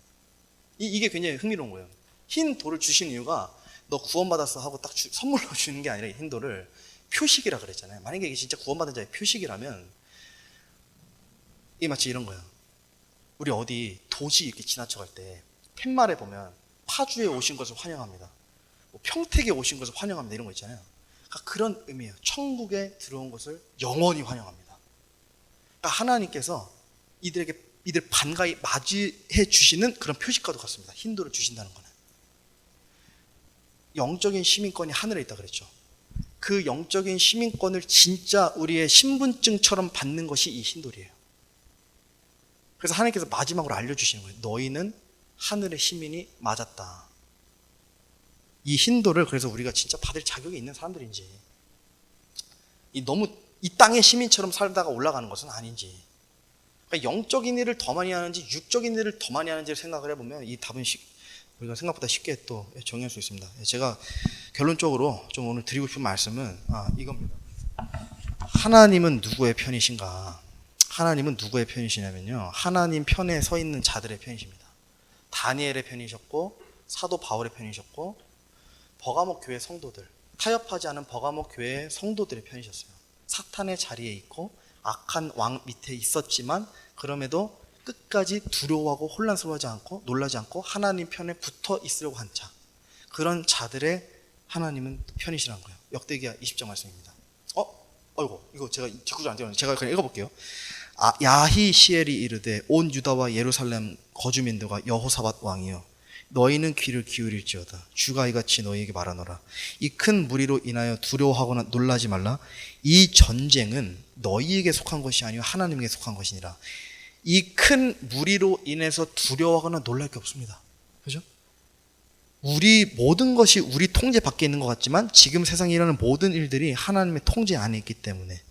[SPEAKER 1] 이게 굉장히 흥미로운 거예요. 흰 돌을 주신 이유가 너 구원받았어 하고 딱 선물로 주는 게 아니라 흰 돌을 표식이라 그랬잖아요. 만약에 이게 진짜 구원받은 자의 표식이라면 이게 마치 이런 거예요. 우리 어디 도시 이렇게 지나쳐갈 때 팻말에 보면 파주에 오신 것을 환영합니다. 평택에 오신 것을 환영합니다. 이런 거 있잖아요. 그러니까 그런 의미예요. 천국에 들어온 것을 영원히 환영합니다. 그러니까 하나님께서 이들 반가이 맞이해 주시는 그런 표식과도 같습니다. 흰 돌을 주신다는 거는. 영적인 시민권이 하늘에 있다 그랬죠. 그 영적인 시민권을 진짜 우리의 신분증처럼 받는 것이 이 흰 돌이에요. 그래서 하나님께서 마지막으로 알려주시는 거예요. 너희는 하늘의 시민이 맞았다. 이 흰 돌을 그래서 우리가 진짜 받을 자격이 있는 사람들인지, 너무 이 땅의 시민처럼 살다가 올라가는 것은 아닌지, 그러니까 영적인 일을 더 많이 하는지 육적인 일을 더 많이 하는지를 생각을 해보면 이 답은 우리가 생각보다 쉽게 또 정의할 수 있습니다. 제가 결론적으로 좀 오늘 드리고 싶은 말씀은 이겁니다. 하나님은 누구의 편이신가? 하나님은 누구의 편이시냐면요, 하나님 편에 서 있는 자들의 편이십니다. 다니엘의 편이셨고, 사도 바울의 편이셨고, 버가모 교회 성도들, 타협하지 않은 버가모 교회의 성도들의 편이셨어요. 사탄의 자리에 있고 악한 왕 밑에 있었지만 그럼에도 끝까지 두려워하고 혼란스러워하지 않고 놀라지 않고 하나님 편에 붙어 있으려고 한 자, 그런 자들의 하나님은 편이시라는 거예요. 역대기야 20장 말씀입니다. 아이고 이거 제가 뒷구절 안 띄웠는데 제가 그냥 읽어볼게요. 야히시엘이 이르되 온 유다와 예루살렘 거주민들과 여호사밧 왕이여 너희는 귀를 기울일지어다. 주가 이같이 너희에게 말하노라. 이 큰 무리로 인하여 두려워하거나 놀라지 말라. 이 전쟁은 너희에게 속한 것이 아니요 하나님에게 속한 것이니라. 이 큰 무리로 인해서 두려워하거나 놀랄 게 없습니다. 그죠? 우리 모든 것이 우리 통제 밖에 있는 것 같지만 지금 세상에 일어나는 모든 일들이 하나님의 통제 안에 있기 때문에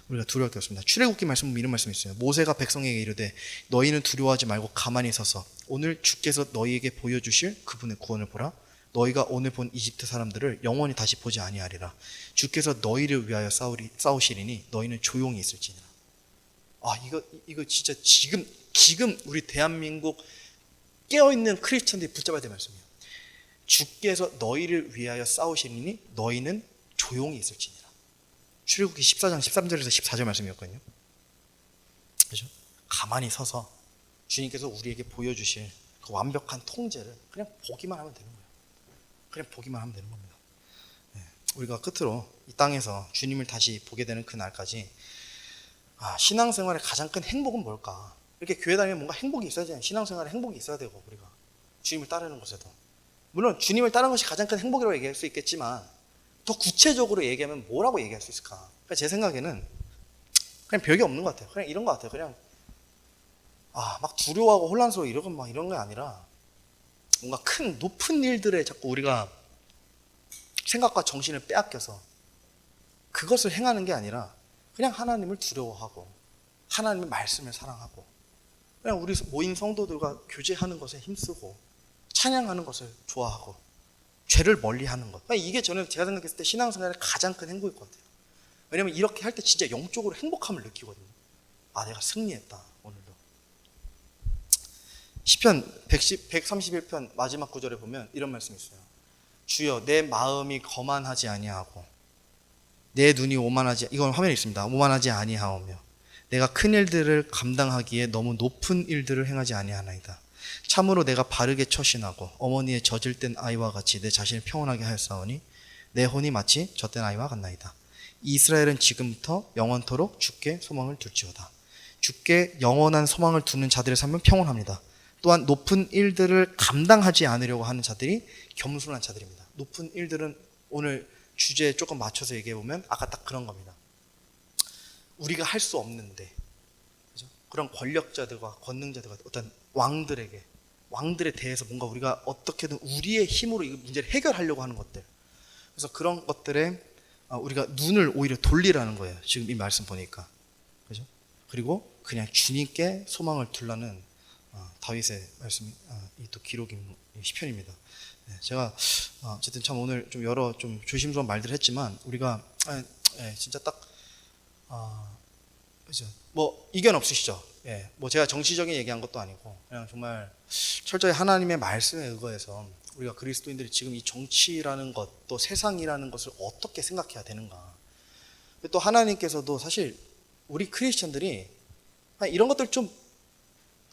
[SPEAKER 1] 우리가 두려울 게 없습니다. 출애굽기 말씀 보면 이런 말씀이 있어요. 모세가 백성에게 이르되 너희는 두려워하지 말고 가만히 서서 오늘 주께서 너희에게 보여주실 그분의 구원을 보라. 너희가 오늘 본 이집트 사람들을 영원히 다시 보지 아니하리라. 주께서 너희를 위하여 싸우시리니 너희는 조용히 있을지니라. 이거 진짜 지금 우리 대한민국 깨어있는 크리스천들이 붙잡아야 될 말씀이에요. 주께서 너희를 위하여 싸우시리니 너희는 조용히 있을지니라. 출애굽기 14장 13절에서 14절 말씀이었거든요. 그렇죠? 가만히 서서 주님께서 우리에게 보여주실 그 완벽한 통제를 그냥 보기만 하면 되는 거예요. 그냥 보기만 하면 되는 겁니다. 우리가 끝으로 이 땅에서 주님을 다시 보게 되는 그날까지 신앙생활의 가장 큰 행복은 뭘까? 이렇게 교회 다니면 뭔가 행복이 있어야지. 신앙생활에 행복이 있어야 되고 우리가 주님을 따르는 곳에도 물론 주님을 따르는 것이 가장 큰 행복이라고 얘기할 수 있겠지만 더 구체적으로 얘기하면 뭐라고 얘기할 수 있을까? 그러니까 제 생각에는 그냥 별게 없는 것 같아요. 그냥 이런 것 같아요. 그냥 막 두려워하고 혼란스러워 이런 게 아니라 뭔가 큰 높은 일들에 자꾸 우리가 생각과 정신을 빼앗겨서 그것을 행하는 게 아니라 그냥 하나님을 두려워하고 하나님의 말씀을 사랑하고 그냥 우리 모인 성도들과 교제하는 것에 힘쓰고 찬양하는 것을 좋아하고 죄를 멀리하는 것. 이게 저는 제가 생각했을 때 신앙생활의 가장 큰 행복일 것 같아요. 왜냐면 이렇게 할 때 진짜 영적으로 행복함을 느끼거든요. 내가 승리했다 오늘도. 시편 131편 마지막 구절에 보면 이런 말씀이 있어요. 주여 내 마음이 거만하지 아니하고 내 눈이 오만하지, 이건 화면에 있습니다. 오만하지 아니하오며 내가 큰 일들을 감당하기에 너무 높은 일들을 행하지 아니하나이다. 참으로 내가 바르게 처신하고 어머니의 젖을 뗀 아이와 같이 내 자신을 평온하게 하였사오니 내 혼이 마치 젖된 아이와 같나이다. 이스라엘은 지금부터 영원토록 주께 소망을 둘지어다. 주께 영원한 소망을 두는 자들의 삶은 평온합니다. 또한 높은 일들을 감당하지 않으려고 하는 자들이 겸손한 자들입니다. 높은 일들은 오늘 주제에 조금 맞춰서 얘기해보면 아까 딱 그런 겁니다. 우리가 할 수 없는데 그죠? 그런 권력자들과 권능자들과 어떤 왕들에 대해서 뭔가 우리가 어떻게든 우리의 힘으로 이 문제를 해결하려고 하는 것들, 그래서 그런 것들에 우리가 눈을 오히려 돌리라는 거예요. 지금 이 말씀 보니까. 그죠? 그리고 그냥 주님께 소망을 둘라는 다윗의 말씀이 또 기록인 시편입니다. 제가 어쨌든 참 오늘 좀 여러 좀 조심스러운 말들을 했지만 우리가 진짜 딱 그죠? 뭐 이견 없으시죠? 뭐 제가 정치적인 얘기한 것도 아니고 그냥 정말 철저히 하나님의 말씀에 의거해서 우리가 그리스도인들이 지금 이 정치라는 것, 또 세상이라는 것을 어떻게 생각해야 되는가. 또 하나님께서도 사실 우리 크리스천들이 이런 것들 좀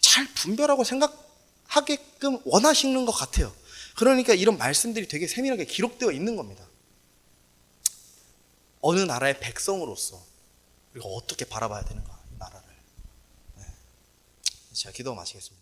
[SPEAKER 1] 잘 분별하고 생각하게끔 원하시는 것 같아요. 그러니까 이런 말씀들이 되게 세밀하게 기록되어 있는 겁니다. 어느 나라의 백성으로서 우리가 어떻게 바라봐야 되는가, 이 나라를. 제가 기도 마치겠습니다.